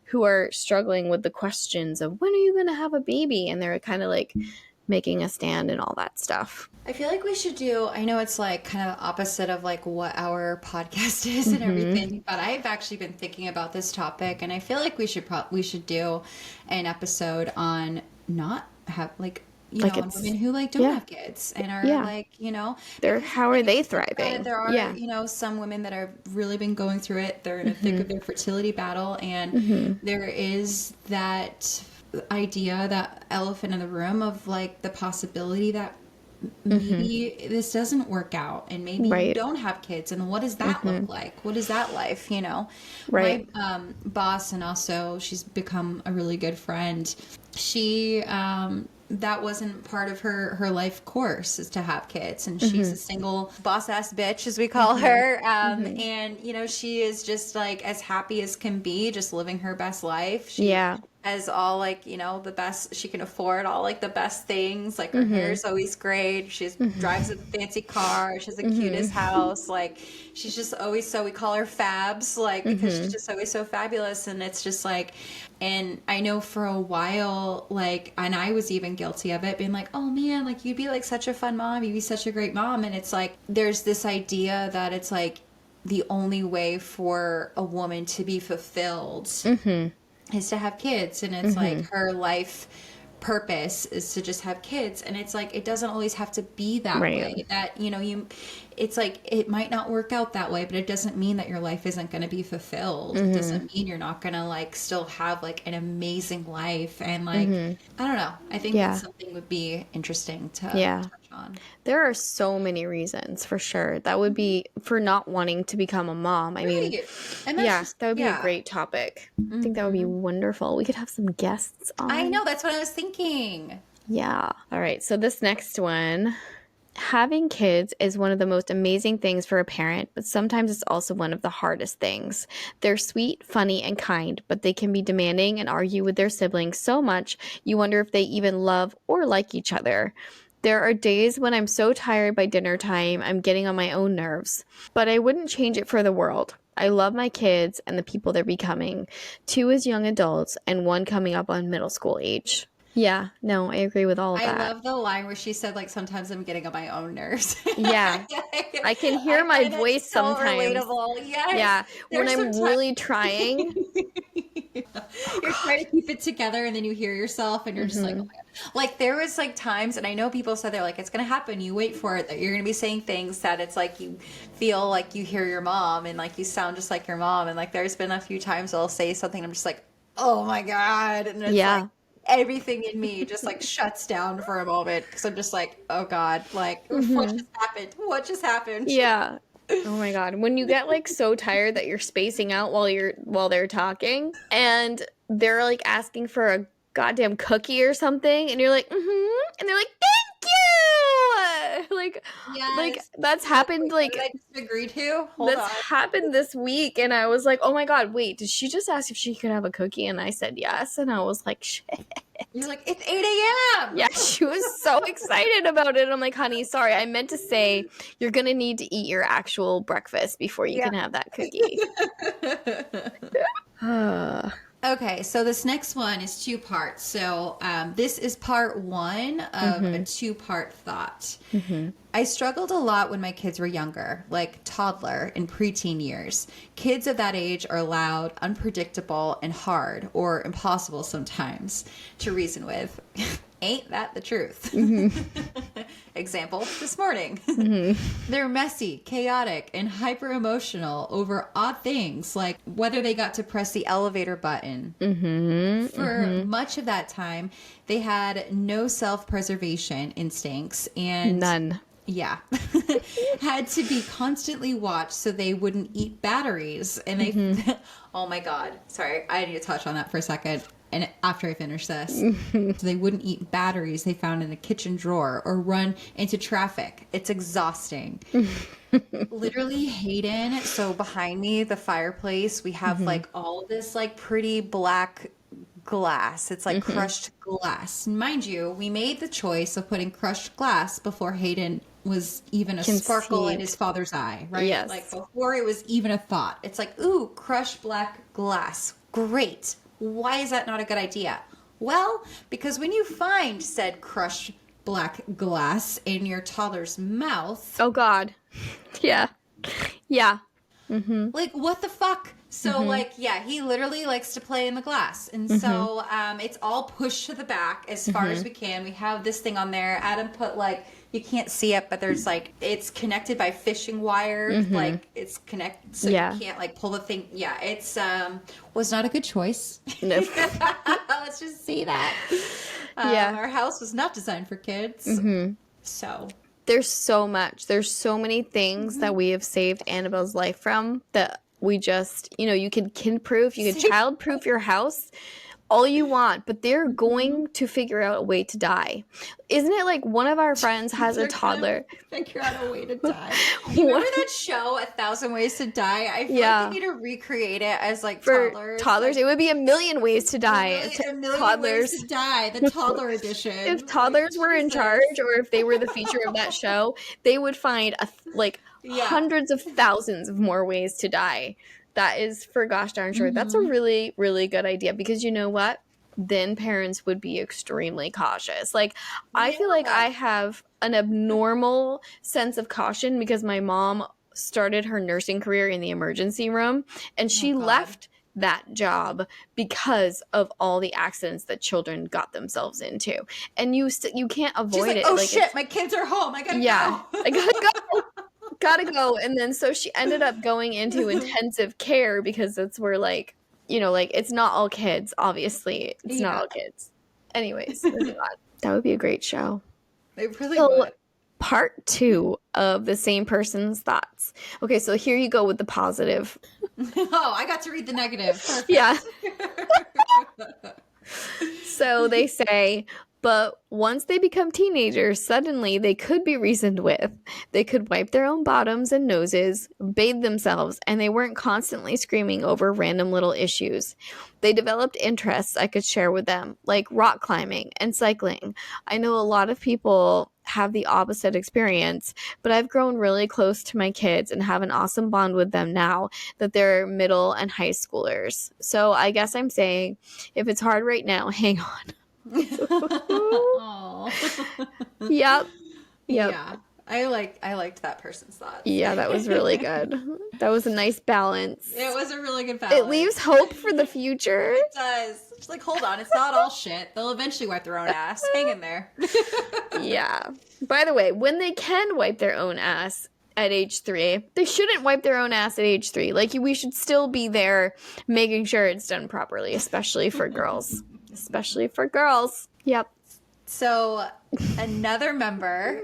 who are struggling with the questions of when are you going to have a baby? And they're kind of like making a stand and all that stuff. I feel like we should do, I know it's like kind of opposite of like what our podcast is and everything, but I've actually been thinking about this topic and I feel like we should do an episode on not have like, you like know, on women who like don't have kids and are like, you know, how are they thriving? There are, you know, some women that have really been going through it. They're in the thick of their fertility battle and there is that idea, that elephant in the room of like the possibility that maybe this doesn't work out and maybe you don't have kids, and what does that look like? What is that life, you know? My boss, and also she's become a really good friend, she that wasn't part of her life course, is to have kids, and she's a single boss ass bitch, as we call her, and you know, she is just like as happy as can be, just living her best life. She has all like, you know, the best she can afford, all like the best things, like her hair is always great, she's drives a fancy car, she has the cutest house, like she's just always, so we call her Fabs, like because she's just always so fabulous. And it's just like, and I know for a while, like, and I was even guilty of it, being like, oh man, like you'd be like such a fun mom, you'd be such a great mom. And it's like there's this idea that it's like the only way for a woman to be fulfilled is to have kids, and it's like her life purpose is to just have kids. And it's like it doesn't always have to be that way, that, you know, it's like it might not work out that way, but it doesn't mean that your life isn't going to be fulfilled. It doesn't mean you're not going to like still have like an amazing life. And like I don't know, I think that something would be interesting to touch on. There are so many reasons, for sure, that would be for not wanting to become a mom. I mean, and that's that would be a great topic. I think that would be wonderful. We could have some guests on. I know, that's what I was thinking. Yeah. All right, so this next one, having kids is one of the most amazing things for a parent, but sometimes it's also one of the hardest things. They're sweet, funny, and kind, but they can be demanding and argue with their siblings so much you wonder if they even love or like each other. There are days when I'm so tired by dinner time, I'm getting on my own nerves, but I wouldn't change it for the world. I love my kids and the people they're becoming, 2 as young adults and 1 coming up on middle school age. Yeah, no, I agree with all of that. I love the line where she said, like, sometimes I'm getting on my own nerves. Yeah. I can hear my voice so sometimes. Relatable. Yes. Yeah. When I'm really trying. You're trying to keep it together and then you hear yourself and you're just like, oh my God. Like there was like times, and I know people said they're like, it's going to happen. You wait for it, that you're going to be saying things that it's like you feel like you hear your mom and like you sound just like your mom. And like there's been a few times I'll say something, I'm just like, oh my God. And it's like, everything in me just like shuts down for a moment because I'm just like, oh God, like what just happened? What just happened? Yeah. Oh my God. When you get like so tired that you're spacing out while they're talking and they're like asking for a goddamn cookie or something and you're like, and they're like, thank you. Like that's happened. Like I just agreed to. Happened this week, and I was like, oh my God, wait, did she just ask if she could have a cookie? And I said yes, and I was like, shit. You're like, it's 8 a.m. Yeah, she was so excited about it. I'm like, honey, sorry, I meant to say you're going to need to eat your actual breakfast before you can have that cookie. Okay, so this next one is 2 parts. So this is part 1 of a 2-part thought. I struggled a lot when my kids were younger, like toddler and preteen years. Kids of that age are loud, unpredictable, and hard, or impossible sometimes to reason with. Ain't that the truth? Example, this morning. They're messy, chaotic, and hyper emotional over odd things like whether they got to press the elevator button. For much of that time, they had no self-preservation instincts and none. Yeah. Had to be constantly watched so they wouldn't eat batteries. And they, oh my God. Sorry, I need to touch on that for a second. And after I finish this, so they wouldn't eat batteries they found in a kitchen drawer or run into traffic. It's exhausting. Literally, Hayden. So behind me, the fireplace, we have like all this like pretty black glass. It's like crushed glass. Mind you, we made the choice of putting crushed glass before Hayden was even a sparkle in his father's eye, right? Yes. Like before it was even a thought. It's like, ooh, crushed black glass. Great. Why is that not a good idea? Well, because when you find said crushed black glass in your toddler's mouth. Oh, God. Yeah. Yeah. Like, what the fuck? So, like, yeah, he literally likes to play in the glass. And so it's all pushed to the back as far as we can. We have this thing on there. Adam put, like, you can't see it, but there's, like, it's connected by fishing wire. Like, it's connected, so you can't, like, pull the thing. Yeah, it's was not a good choice. No. Let's just see that. Our house was not designed for kids. So... There's so much. There's so many things that we have saved Annabelle's life from that we just, you know, you can kid-proof, you can child-proof your house all you want, but they're going to figure out a way to die. Isn't it like one of our friends has a toddler? Figure out a way to die. Remember that show, 1,000 Ways to Die? I feel like they need to recreate it as like for toddlers. Like, it would be a million ways to die. A million ways to die. The toddler edition. If toddlers were in charge, or if they were the feature of that show, they would find hundreds of thousands of more ways to die. That is for gosh darn sure. That's a really, really good idea because you know what? Then parents would be extremely cautious. Like, I feel like I have an abnormal sense of caution because my mom started her nursing career in the emergency room and she left that job because of all the accidents that children got themselves into. And you can't avoid it. Oh, like, shit, my kids are home. I gotta go. I gotta go. Gotta go. And then so she ended up going into intensive care because that's where, like, you know, like, it's not all kids, obviously. It's not all kids. Anyways, that would be a great show. It really would. Part 2 of the same person's thoughts. Okay, so here you go with the positive. Oh, I got to read the negative. Perfect. Yeah. So they say, but once they become teenagers, suddenly they could be reasoned with. They could wipe their own bottoms and noses, bathe themselves, and they weren't constantly screaming over random little issues. They developed interests I could share with them, like rock climbing and cycling. I know a lot of people have the opposite experience, but I've grown really close to my kids and have an awesome bond with them now that they're middle and high schoolers. So I guess I'm saying, if it's hard right now, hang on. Yep. Yeah. I liked that person's thoughts. Yeah, that was really good. That was a nice balance. It was a really good balance. It leaves hope for the future. It does. It's like, hold on, it's not all shit. They'll eventually wipe their own ass. Hang in there. Yeah. By the way, when they can wipe their own ass at age 3, they shouldn't wipe their own ass at age 3. Like, we should still be there making sure it's done properly, especially for girls. Especially for girls. Yep. So another member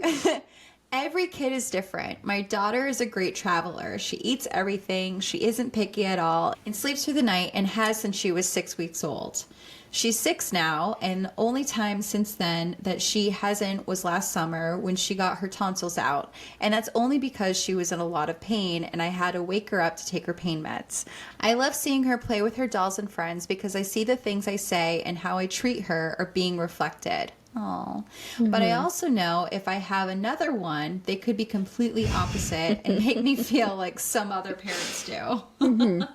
Every kid is different. My daughter is a great traveler. She eats everything. She isn't picky at all and sleeps through the night and has since she was 6 weeks old. She's 6 now, and the only time since then that she hasn't was last summer when she got her tonsils out. And that's only because she was in a lot of pain and I had to wake her up to take her pain meds. I love seeing her play with her dolls and friends because I see the things I say and how I treat her are being reflected. Oh, but I also know if I have another one, they could be completely opposite and make me feel like some other parents do.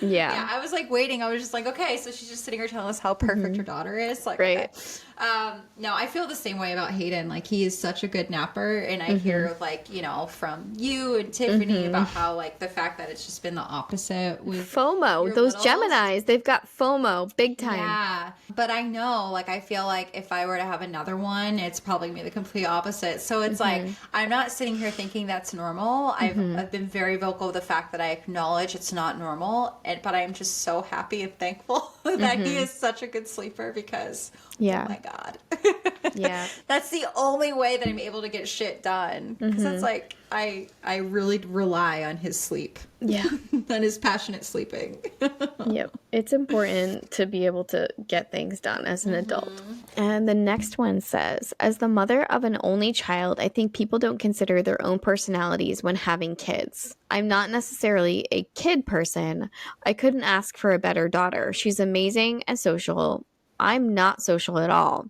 Yeah, I was like waiting. I was just like, okay, so she's just sitting here telling us how perfect her daughter is. Like, Right. okay. No, I feel the same way about Hayden. Like, he is such a good napper, and I hear like, you know, from you and Tiffany about how like the fact that it's just been the opposite with FOMO. your Those littles. Geminis, they've got FOMO big time. Yeah, but I know, like, I feel like if I were to have another one, it's probably gonna be the complete opposite. So it's like, I'm not sitting here thinking that's normal. I've been very vocal with the fact that I acknowledge it's not normal, but I'm just so happy and thankful that he is such a good sleeper because, Yeah. oh my God. Yeah. That's the only way that I'm able to get shit done. Because it's like, I really rely on his sleep. Yeah. On his passionate sleeping. Yep. It's important to be able to get things done as an adult. And the next one says, as the mother of an only child, I think people don't consider their own personalities when having kids. I'm not necessarily a kid person. I couldn't ask for a better daughter. She's amazing and social. I'm not social at all.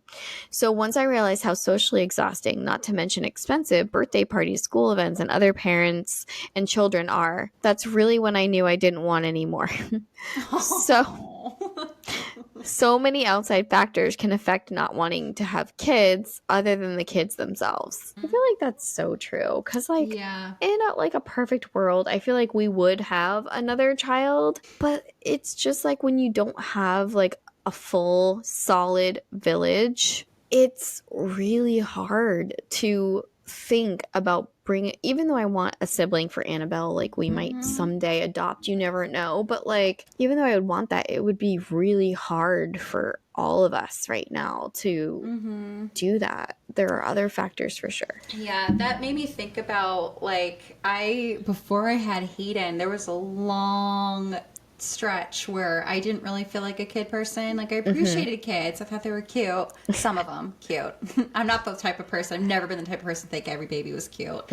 So once I realized how socially exhausting, not to mention expensive, birthday parties, school events, and other parents and children are, that's really when I knew I didn't want any more. So many outside factors can affect not wanting to have kids other than the kids themselves. I feel like that's so true. Because, like, in a perfect world, I feel like we would have another child. But it's just like when you don't have, like, a full, solid village, it's really hard to think about bringing, even though I want a sibling for Annabelle, like we might someday adopt, you never know, but like even though I would want that, it would be really hard for all of us right now to do that. There are other factors for sure. Yeah, that made me think about like before I had Hayden, there was a long stretch where I didn't really feel like a kid person. Like I appreciated kids. I thought they were cute. Some of them cute. I'm not the type of person. I've never been the type of person to think every baby was cute.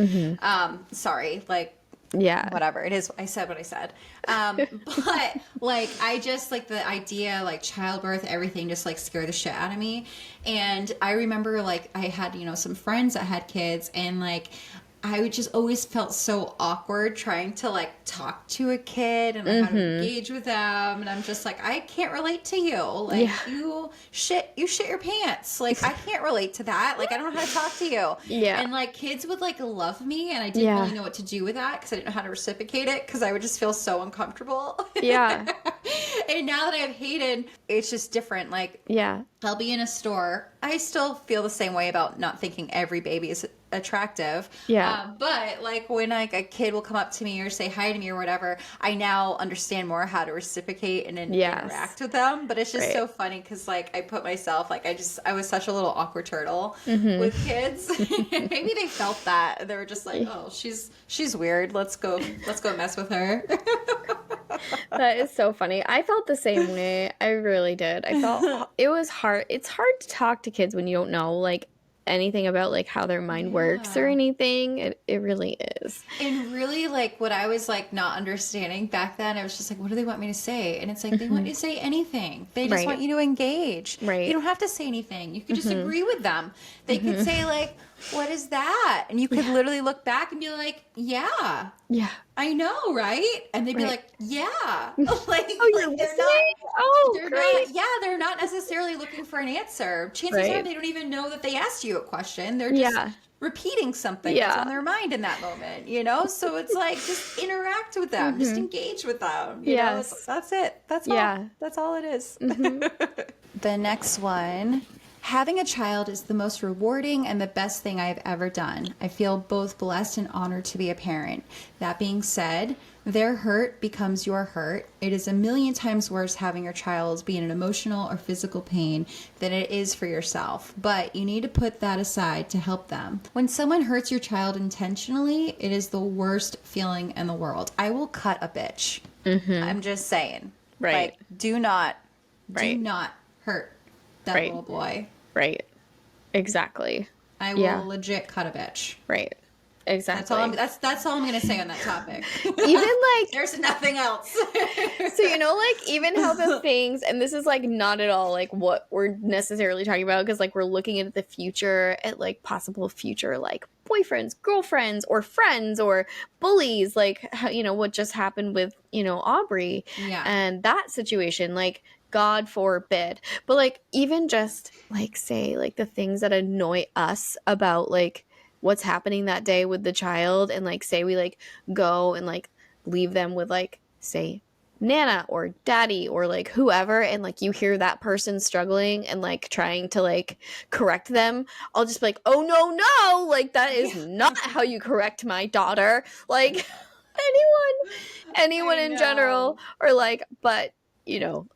Sorry. Like, yeah, whatever it is. I said what I said. But like, I just like the idea, like childbirth, everything just like scared the shit out of me. And I remember like I had, you know, some friends that had kids and like, I would just always felt so awkward trying to like talk to a kid and like, how to engage with them, and I'm just like, I can't relate to you. Like you shit your pants. Like I can't relate to that. Like I don't know how to talk to you. Yeah. And like kids would like love me, and I didn't really know what to do with that because I didn't know how to reciprocate it because I would just feel so uncomfortable. Yeah. And now that I have Hayden, it's just different. Like I'll be in a store. I still feel the same way about not thinking every baby is attractive. But like when like a kid will come up to me or say hi to me or whatever, I now understand more how to reciprocate and interact with them. But it's just so funny because like I put myself like I was such a little awkward turtle with kids. Maybe they felt that. They were just like, oh, she's weird. Let's go mess with her. That is so funny. I felt the same way. I really did. I felt it was hard. It's hard to talk to kids when you don't know like anything about like how their mind works or anything. It really is. And really like what I was like not understanding back then, I was just like, what do they want me to say? And it's like they want you to say anything. They just want you to engage. You don't have to say anything. You could just agree with them. They could say like, what is that? And you could literally look back and be like, yeah, I know, right? And they'd be like, yeah. Like, you're listening? They're not necessarily looking for an answer. Chances are they don't even know that they asked you a question. They're just repeating something that's on their mind in that moment, you know? So it's like, just interact with them. Just engage with them. You know? That's it. That's all. That's all it is. The next one. Having a child is the most rewarding and the best thing I've ever done. I feel both blessed and honored to be a parent. That being said, Their hurt becomes your hurt. It is a million times worse having your child be in an emotional or physical pain than it is for yourself. But you need to put that aside to help them. When someone hurts your child intentionally, it is the worst feeling in the world. I will cut a bitch. I'm just saying. Right. Like, do not Right. hurt that Right. little boy. Right. Exactly. I will legit cut a bitch. Right. Exactly. That's all I'm gonna say on that topic. Even like there's nothing else. So like even how the things, and this is like not at all like what we're necessarily talking about, because like we're looking into the future at like possible future like boyfriends, girlfriends, or friends, or bullies, like what just happened with Aubreigh and that situation, like God forbid. But like even just like say like the things that annoy us about like what's happening that day with the child, and like say we like go and like leave them with like say Nana or Daddy or like whoever, and like you hear that person struggling and like trying to like correct them, I'll just be like, oh no, like that is not how you correct my daughter. Like anyone in general, or like, but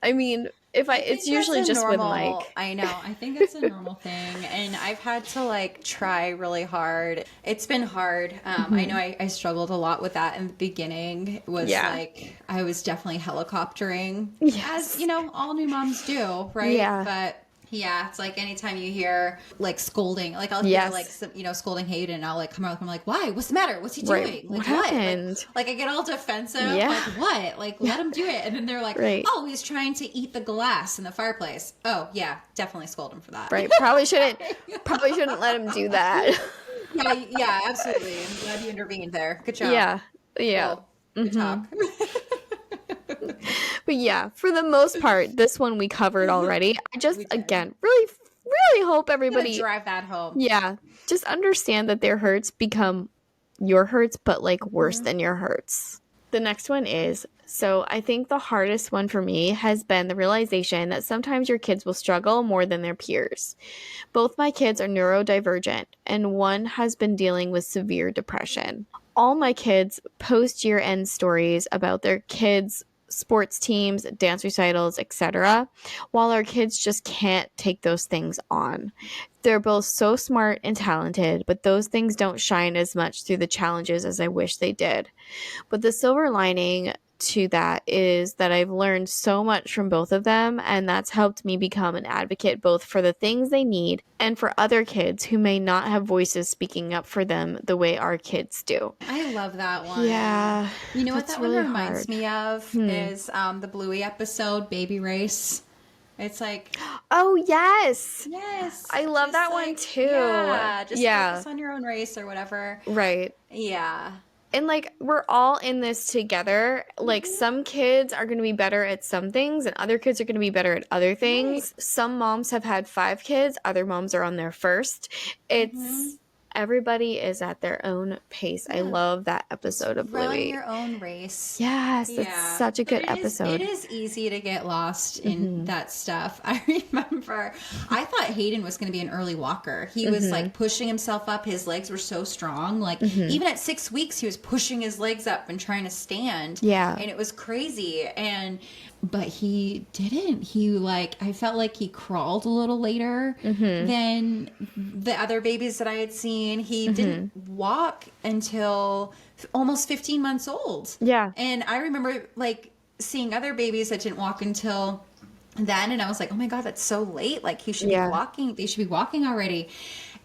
I mean, it's usually just normal, with Mike. I know. I think that's a normal thing. And I've had to like try really hard. It's been hard. I know I struggled a lot with that in the beginning. It was like, I was definitely helicoptering, as all new moms do, right? Yeah. But yeah, it's like anytime you hear like scolding, like I'll hear like some, scolding Hayden, I'll like come out, I'm like, why? What's the matter? What's he doing? Like what happened? Like I get all defensive. Like what? Like let him do it. And then they're like, oh, he's trying to eat the glass in the fireplace. Oh yeah, definitely scold him for that. Right. Probably shouldn't let him do that. Yeah, absolutely. I'm glad you intervened there. Good job. Yeah. Cool. Good talk. But yeah, for the most part, this one we covered already. I just, again, really, really hope everybody drive that home. Yeah. Just understand that their hurts become your hurts, but like worse than your hurts. The next one is, so I think the hardest one for me has been the realization that sometimes your kids will struggle more than their peers. Both my kids are neurodivergent, and one has been dealing with severe depression. All my kids post year-end stories about their kids' sports teams, dance recitals, etc., while our kids just can't take those things on. They're both so smart and talented, but those things don't shine as much through the challenges as I wish they did. But the silver lining to that is that I've learned so much from both of them, and that's helped me become an advocate both for the things they need and for other kids who may not have voices speaking up for them the way our kids do. I love that one. Yeah. You know what that really one reminds me of is the Bluey episode, Baby Race. It's like, oh yes, I love that like, one too. Just focus on your own race or whatever. Right. Yeah. And like we're all in this together. Like some kids are going to be better at some things and other kids are going to be better at other things. Right. Some moms have had 5 kids, other moms are on their first. It's everybody is at their own pace. I love that episode of Bluey. Run your own race. Yes, it's such a good episode. It is easy to get lost in that stuff. I remember I thought Hayden was going to be an early walker. He was like pushing himself up. His legs were so strong. Like even at 6 weeks, he was pushing his legs up and trying to stand. Yeah. And it was crazy. But he didn't. He I felt like he crawled a little later than the other babies that I had seen. He didn't walk until almost 15 months old. Yeah. And I remember seeing other babies that didn't walk until then. And I was like, oh my God, that's so late. Like he should be walking. They should be walking already.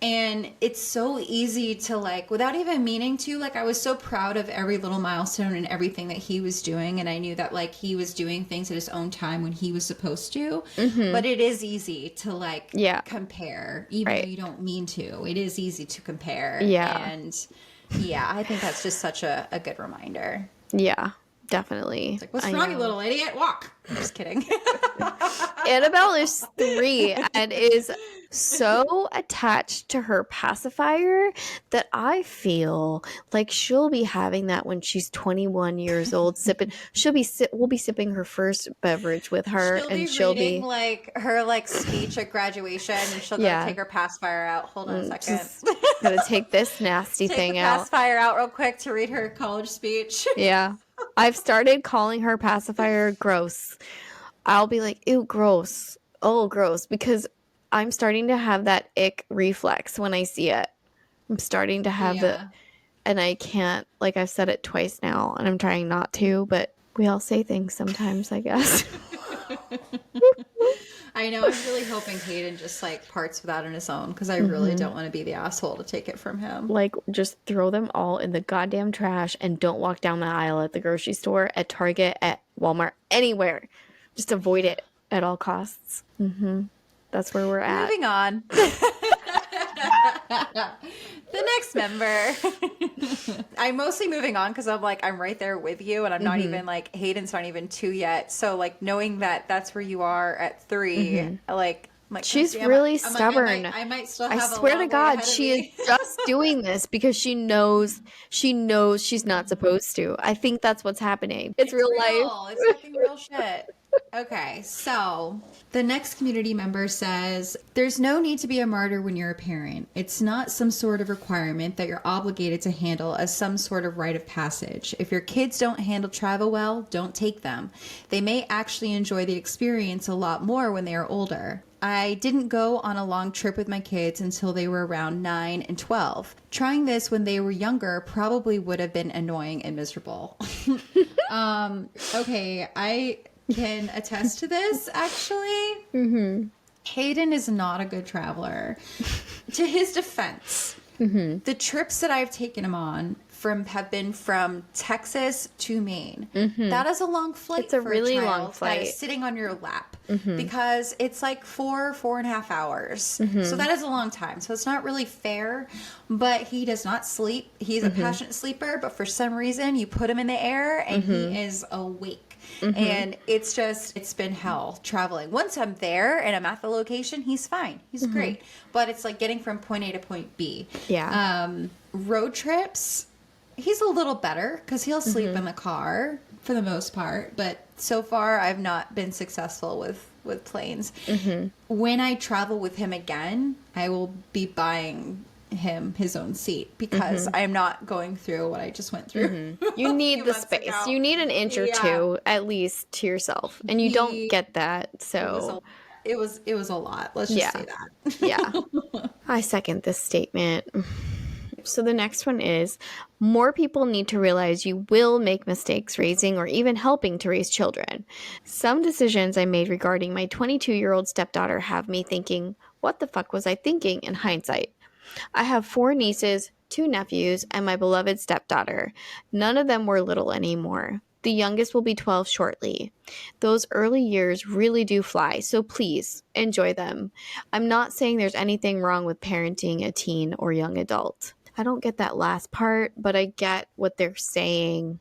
And it's so easy to without even meaning to, I was so proud of every little milestone and everything that he was doing. And I knew that he was doing things at his own time when he was supposed to, but it is easy to compare, even though you don't mean to. It is easy to compare. Yeah. And I think that's just such a good reminder. Yeah. Definitely. It's what's wrong, you little idiot? Walk. I'm just kidding. Annabelle is 3 and is so attached to her pacifier that I feel like she'll be having that when she's 21 years old. We'll be sipping her first beverage with her, she'll be her speech at graduation, and she'll go take her pacifier out. Hold on a second. Just gotta take this nasty thing out. Pacifier out real quick to read her college speech. Yeah. I've started calling her pacifier gross. I'll be like, ew, gross. Oh, gross. Because I'm starting to have that ick reflex when I see it. I'm starting to have and I can't, like I've said it twice now, and I'm trying not to, but we all say things sometimes, I guess. I know. I'm really hoping Hayden just like parts with that on his own because I really don't want to be the asshole to take it from him. Like, just throw them all in the goddamn trash and don't walk down the aisle at the grocery store, at Target, at Walmart, anywhere. Just avoid it at all costs. That's where we're at. Moving on. The next member. I'm mostly moving on because I'm like, I'm right there with you, and I'm not even like, Hayden's not even 2 yet. So like knowing that that's where you are at 3, like she's really stubborn. I might still have I swear to God, she is just doing this because she knows she's not supposed to. I think that's what's happening. It's real life. It's fucking real shit. Okay, so the next community member says, there's no need to be a martyr when you're a parent. It's not some sort of requirement that you're obligated to handle as some sort of rite of passage. If your kids don't handle travel well, don't take them. They may actually enjoy the experience a lot more when they are older. I didn't go on a long trip with my kids until they were around 9 and 12. Trying this when they were younger probably would have been annoying and miserable. Okay, I can attest to this, actually. Hayden is not a good traveler. To his defense, the trips that I've taken him on have been from Texas to Maine. That is a long flight. It's a really child long flight. that is sitting on your lap because it's like 4.5 hours. So that is a long time. So it's not really fair, but he does not sleep. He's a passionate sleeper, but for some reason you put him in the air and he is awake. And it's been hell traveling. Once I'm there and I'm at the location, he's fine. He's great. But it's like getting from point A to point B. Yeah. Road trips, he's a little better because he'll sleep in the car for the most part. But so far, I've not been successful with planes. When I travel with him again, I will be buying him his own seat because I'm not going through what I just went through. You need the space. Ago. You need an inch or two at least to yourself, and you don't get that. So it was a lot. Let's just say that. Yeah. I second this statement. So the next one is, more people need to realize you will make mistakes raising or even helping to raise children. Some decisions I made regarding my 22-year-old stepdaughter have me thinking, what the fuck was I thinking in hindsight? I have 4 nieces, 2 nephews, and my beloved stepdaughter. None of them were little anymore. The youngest will be 12 shortly. Those early years really do fly, so please enjoy them. I'm not saying there's anything wrong with parenting a teen or young adult. I don't get that last part, but I get what they're saying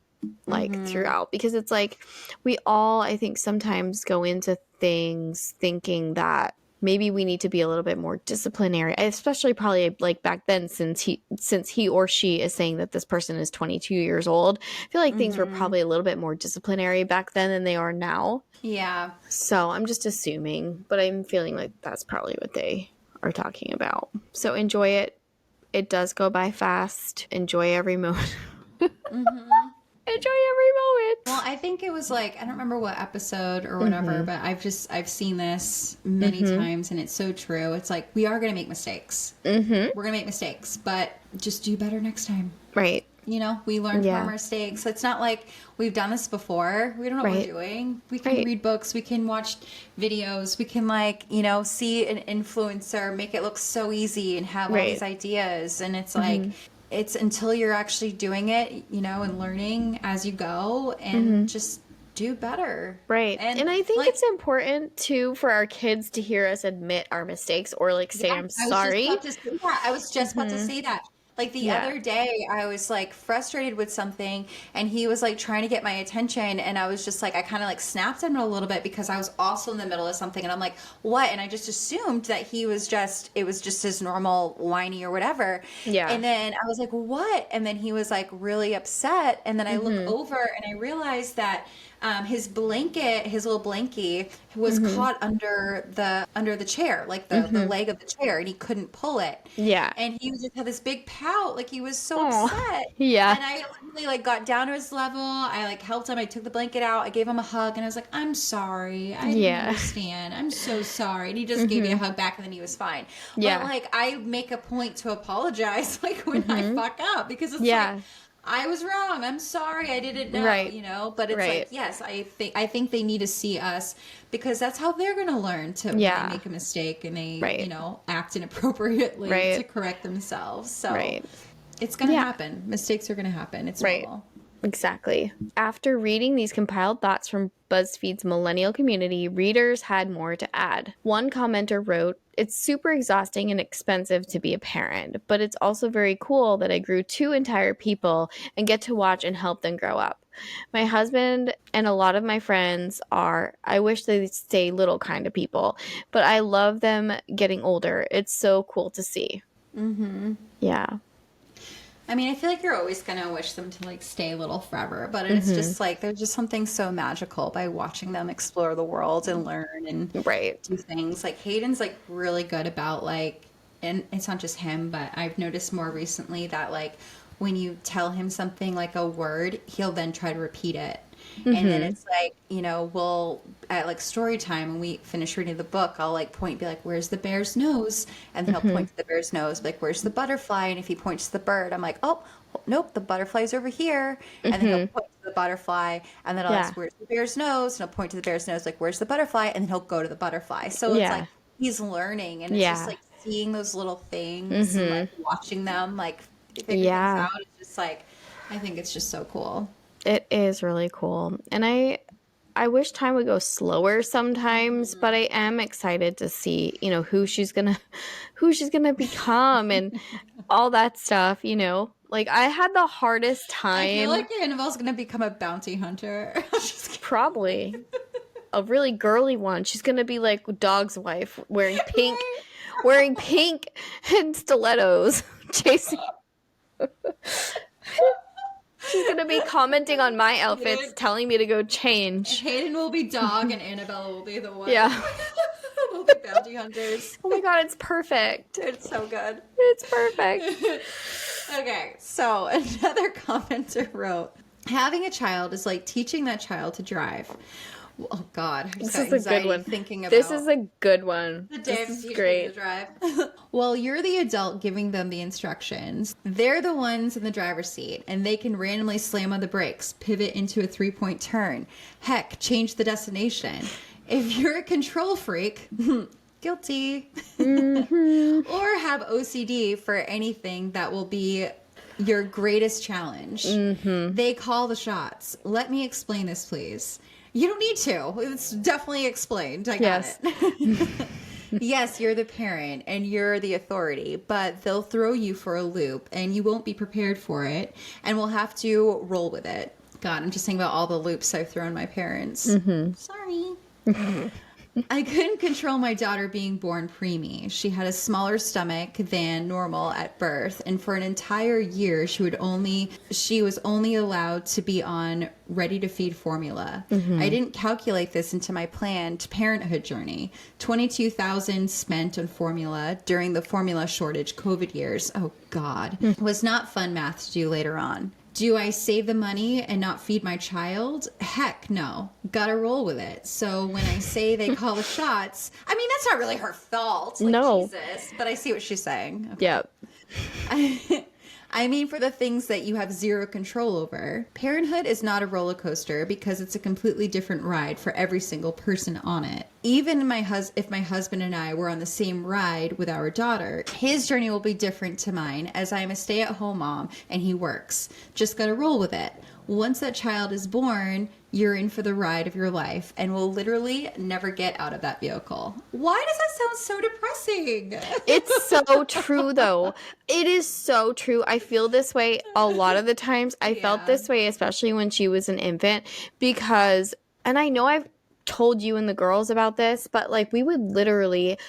throughout, because it's like we all, I think, sometimes go into things thinking that maybe we need to be a little bit more disciplinary, especially probably like back then, since he or she is saying that this person is 22 years old. I feel like things were probably a little bit more disciplinary back then than they are now. Yeah. So I'm just assuming, but I'm feeling like that's probably what they are talking about. So enjoy it. It does go by fast. Enjoy every moment. Enjoy every moment. Well, I think it was like, I don't remember what episode or whatever, but I've seen this many times, and it's so true. It's like, we are going to make mistakes. We're going to make mistakes, but just do better next time. Right. You know, we learn from our mistakes. It's not like we've done this before. We don't know what we're doing. We can read books. We can watch videos. We can, like, you know, see an influencer make it look so easy and have all these ideas. And it's like, it's until you're actually doing it, you know, and learning as you go, and just do better. Right. And I think it's important too for our kids to hear us admit our mistakes, or like say, I'm sorry. I was just about to say that. Like the other day, I was like frustrated with something, and he was like trying to get my attention, and I was just like, I kind of like snapped at him a little bit because I was also in the middle of something, and I'm like, what? And I just assumed that it was just his normal whiny or whatever. Yeah. And then I was like, what? And then he was like really upset, and then I look over and I realized that his blanket, his little blankie was caught under the chair, like the leg of the chair, and he couldn't pull it. Yeah. And he just had this big pout, like he was so Oh, upset. yeah. And I literally like got down to his level. I like helped him. I took the blanket out. I gave him a hug, and I was like, "I'm sorry. I didn't understand. I'm so sorry." And he just gave me a hug back, and then he was fine. Yeah. But like I make a point to apologize like when I fuck up, because it's like, I was wrong. I'm sorry. I didn't know, you know, but it's like, yes, I think they need to see us, because that's how they're going to learn to when they make a mistake and they, you know, act inappropriately to correct themselves. So it's going to happen. Mistakes are going to happen. It's normal. Exactly. After reading these compiled thoughts from BuzzFeed's millennial community, readers had more to add. One commenter wrote, "It's super exhausting and expensive to be a parent, but it's also very cool that I grew 2 entire people and get to watch and help them grow up. My husband and a lot of my friends are, I wish they'd stay little kind of people, but I love them getting older. It's so cool to see." Yeah. I mean, I feel like you're always going to wish them to like stay little forever, but it's just like, there's just something so magical by watching them explore the world and learn and do things. Like Hayden's like really good about like, and it's not just him, but I've noticed more recently that like when you tell him something like a word, he'll then try to repeat it. And then it's like, you know, we'll at like story time when we finish reading the book, I'll like point, be like, "Where's the bear's nose?" And then he'll point to the bear's nose, be like, "Where's the butterfly?" And if he points to the bird, I'm like, "Oh, nope, the butterfly's over here." And then he'll point to the butterfly, and then I'll ask, "Where's the bear's nose?" And he'll point to the bear's nose, like, "Where's the butterfly?" And then he'll go to the butterfly. So it's like he's learning, and it's just like seeing those little things and like watching them like figure things out. It's just like, I think it's just so cool. It is really cool. And I wish time would go slower sometimes, but I am excited to see, you know, who she's gonna become and all that stuff, you know. Like I had the hardest time. I feel like Annabelle's gonna become a bounty hunter. Probably. A really girly one. She's gonna be like Dog's wife, wearing pink and stilettos, chasing. She's going to be commenting on my outfits, telling me to go change. Hayden will be Dog and Annabelle will be the one. Yeah. We'll be bounty hunters. Oh my god, it's perfect. It's so good. It's perfect. Okay, so another commenter wrote, "Having a child is like teaching that child to drive." Oh God, this is a good one. Thinking about this is a good one. This is great. Well, you're the adult giving them the instructions. They're the ones in the driver's seat, and they can randomly slam on the brakes, pivot into a 3-point turn. Heck, change the destination. If you're a control freak, guilty. Or have OCD for anything that will be your greatest challenge. They call the shots. Let me explain this, please. You don't need to. It's definitely explained. I got it. Yes, you're the parent and you're the authority, but they'll throw you for a loop and you won't be prepared for it, and we'll have to roll with it. God, I'm just thinking about all the loops I've thrown my parents. Sorry. I couldn't control my daughter being born preemie. She had a smaller stomach than normal at birth, and for an entire year she was only allowed to be on ready to feed formula. I didn't calculate this into my planned parenthood journey. $22,000 spent on formula during the formula shortage COVID years. Oh God. Was not fun math to do later on. Do I save the money and not feed my child? Heck no. Gotta roll with it. So when I say they call the shots, I mean, that's not really her fault. Like, no. Jesus. But I see what she's saying. Okay. Yep. I mean, for the things that you have zero control over. Parenthood is not a roller coaster because it's a completely different ride for every single person on it. Even if my husband and I were on the same ride with our daughter, his journey will be different to mine, as I am a stay-at-home mom and he works. Just gotta roll with it. Once that child is born, you're in for the ride of your life and will literally never get out of that vehicle. Why does that sound so depressing? It's so true, though. It is so true. I feel this way a lot of the times. I felt this way, especially when she was an infant, because, and I know I've told you and the girls about this, but like we would literally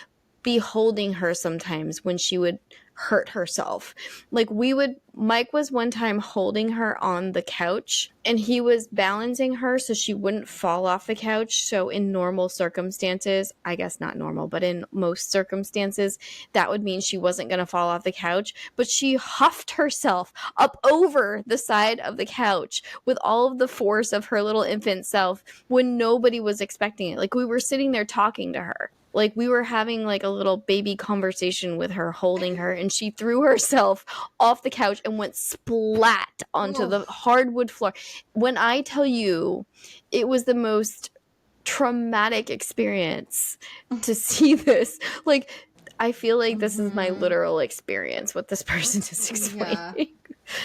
be holding her sometimes when she would hurt herself. Like Mike was one time holding her on the couch and he was balancing her so she wouldn't fall off the couch. So in normal circumstances, I guess not normal, but in most circumstances, that would mean she wasn't going to fall off the couch. But she huffed herself up over the side of the couch with all of the force of her little infant self when nobody was expecting it. Like we were sitting there talking to her. Like we were having like a little baby conversation with her, holding her, and she threw herself off the couch and went splat onto the hardwood floor. When I tell you, it was the most traumatic experience to see this. Like, I feel like this is my literal experience, what this person is explaining.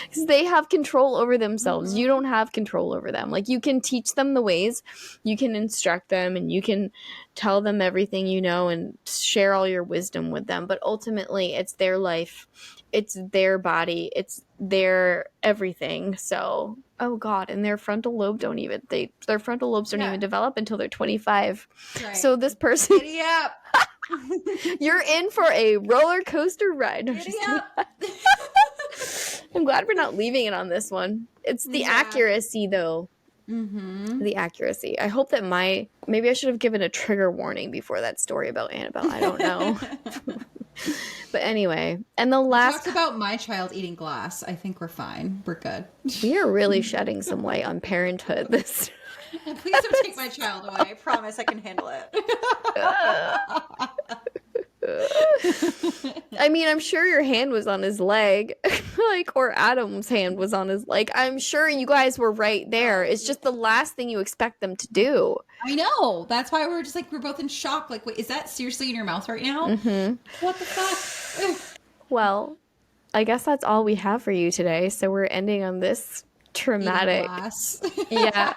Because they have control over themselves. You don't have control over them. Like, you can teach them the ways, you can instruct them, and you can tell them everything you know and share all your wisdom with them. But ultimately, it's their life, it's their body, it's their everything. So, oh God, and their frontal lobe their frontal lobes don't even develop until they're 25. Right. So this person, giddy up. You're in for a roller coaster ride. Giddy up. I'm glad we're not leaving it on this one. It's the accuracy, though. The accuracy. I hope that maybe I should have given a trigger warning before that story about Annabelle. I don't know. But anyway, and the last... talked about my child eating glass. I think we're fine. We're good. We are really shedding some light on parenthood. Please don't take my child away. I promise I can handle it. I mean, I'm sure your hand was on his leg, or Adam's hand was on his leg. I'm sure you guys were right there. It's just the last thing you expect them to do. I know. That's why we're just like, we're both in shock. Like, wait, is that seriously in your mouth right now? What the fuck? Well, I guess that's all we have for you today. So we're ending on this traumatic. Yeah.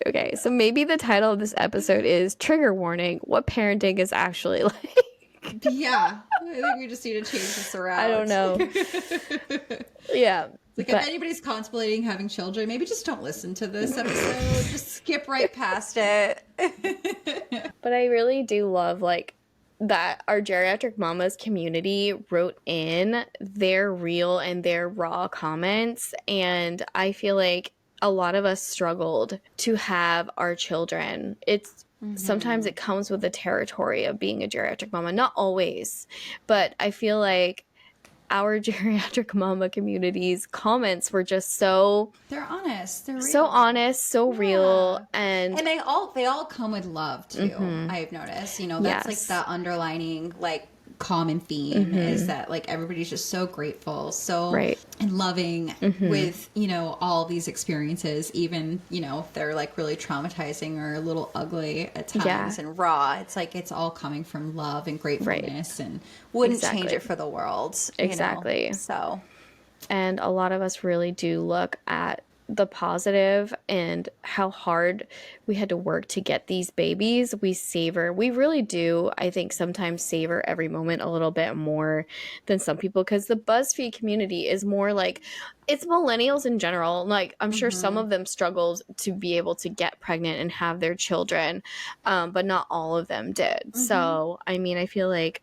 Okay, so maybe the title of this episode is Trigger Warning, What Parenting is Actually Like. Yeah, I think we just need to change this around. I don't know. Yeah. Like, if anybody's contemplating having children, maybe just don't listen to this episode. Just skip right past it. But I really do love, that our Geriatric Mamas community wrote in their real and their raw comments, and I feel like a lot of us struggled to have our children. Sometimes it comes with the territory of being a geriatric mama. Not always, but I feel like our geriatric mama community's comments were just they're honest. They're real. So honest, so real. And they all come with love too. I've noticed, that's like the underlining, common theme is that everybody's just so grateful, and loving with all these experiences, even if they're really traumatizing or a little ugly at times and raw. It's it's all coming from love and gratefulness, and wouldn't change it for the world. Exactly. So, and a lot of us really do look at the positive and how hard we had to work to get these babies. We really do, I think, sometimes savor every moment a little bit more than some people, because the BuzzFeed community is more it's millennials in general. I'm sure some of them struggled to be able to get pregnant and have their children, but not all of them did. So, I mean, I feel like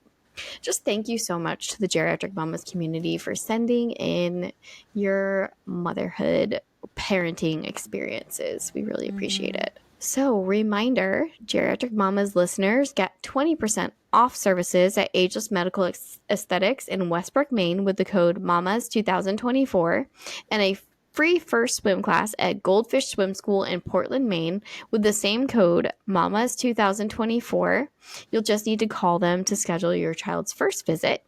just thank you so much to the Geriatric Mamas community for sending in your motherhood parenting experiences. We really appreciate it. So, reminder, Geriatric Mamas listeners get 20% off services at Ageless Medical Aesthetics in Westbrook, Maine with the code MAMAS2024, and a free first swim class at Goldfish Swim School in Portland, Maine with the same code MAMAS2024. You'll just need to call them to schedule your child's first visit.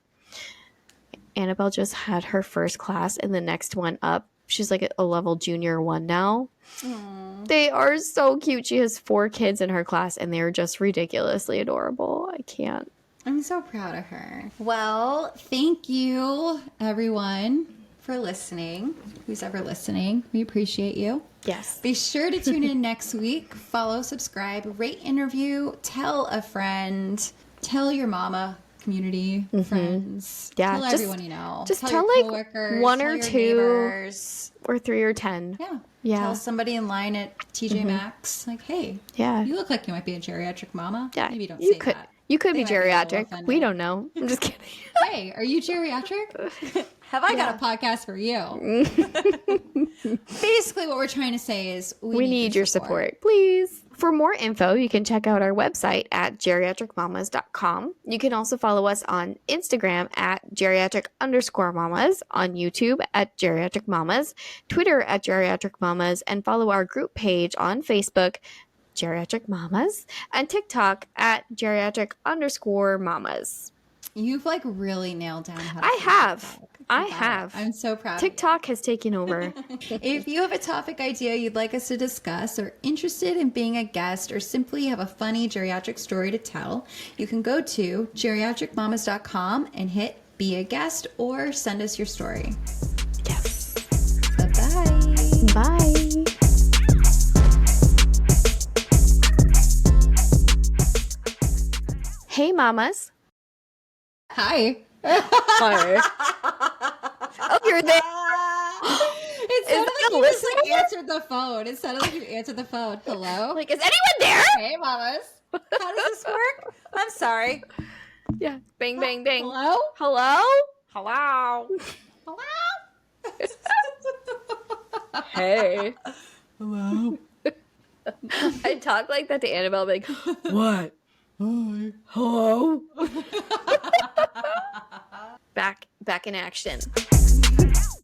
Annabelle just had her first class, and the next one up, she's a level junior 1 now. Aww. They are so cute. She has 4 kids in her class, and they're just ridiculously adorable. I can't. I'm so proud of her. Well, thank you, everyone, for listening. Who's ever listening, we appreciate you. Yes. Be sure to tune in next week. Follow, subscribe, rate, interview, tell a friend, tell your mama community, friends. Yeah, tell everyone you know. Just tell your coworkers, 1 or 2 neighbors. or 3 or 10. Yeah. tell somebody in line at TJ Maxx, like, hey, you look like you might be a geriatric mama. Yeah. Maybe don't say that. You could be geriatric. We don't know. I'm just kidding. Hey, are you geriatric? Have I got a podcast for you? Basically, what we're trying to say is we need your support. Please. For more info, you can check out our website at geriatricmamas.com. You can also follow us on Instagram at geriatric_mamas, on YouTube at geriatric mamas, Twitter at geriatric mamas, and follow our group page on Facebook, Geriatric Mamas, and TikTok at geriatric_mamas. You've like really nailed down how to I have. I'm so proud. TikTok has taken over. If you have a topic idea you'd like us to discuss, or interested in being a guest, or simply have a funny geriatric story to tell, you can go to geriatricmamas.com and hit be a guest or send us your story. Yes. Bye-bye. Bye. Hey, mamas. Hi. Hi. Oh, you're there. It sounded like you just like answered the phone. It sounded like you answered the phone. Hello? Like, is anyone there? Hey, mamas. How does this work? I'm sorry. Yeah. Bang, bang, bang. Hello? Hello? Hello? Hello? Hey. Hello? I talk like that to Annabelle, like, what? Hi. Hello? Back in action.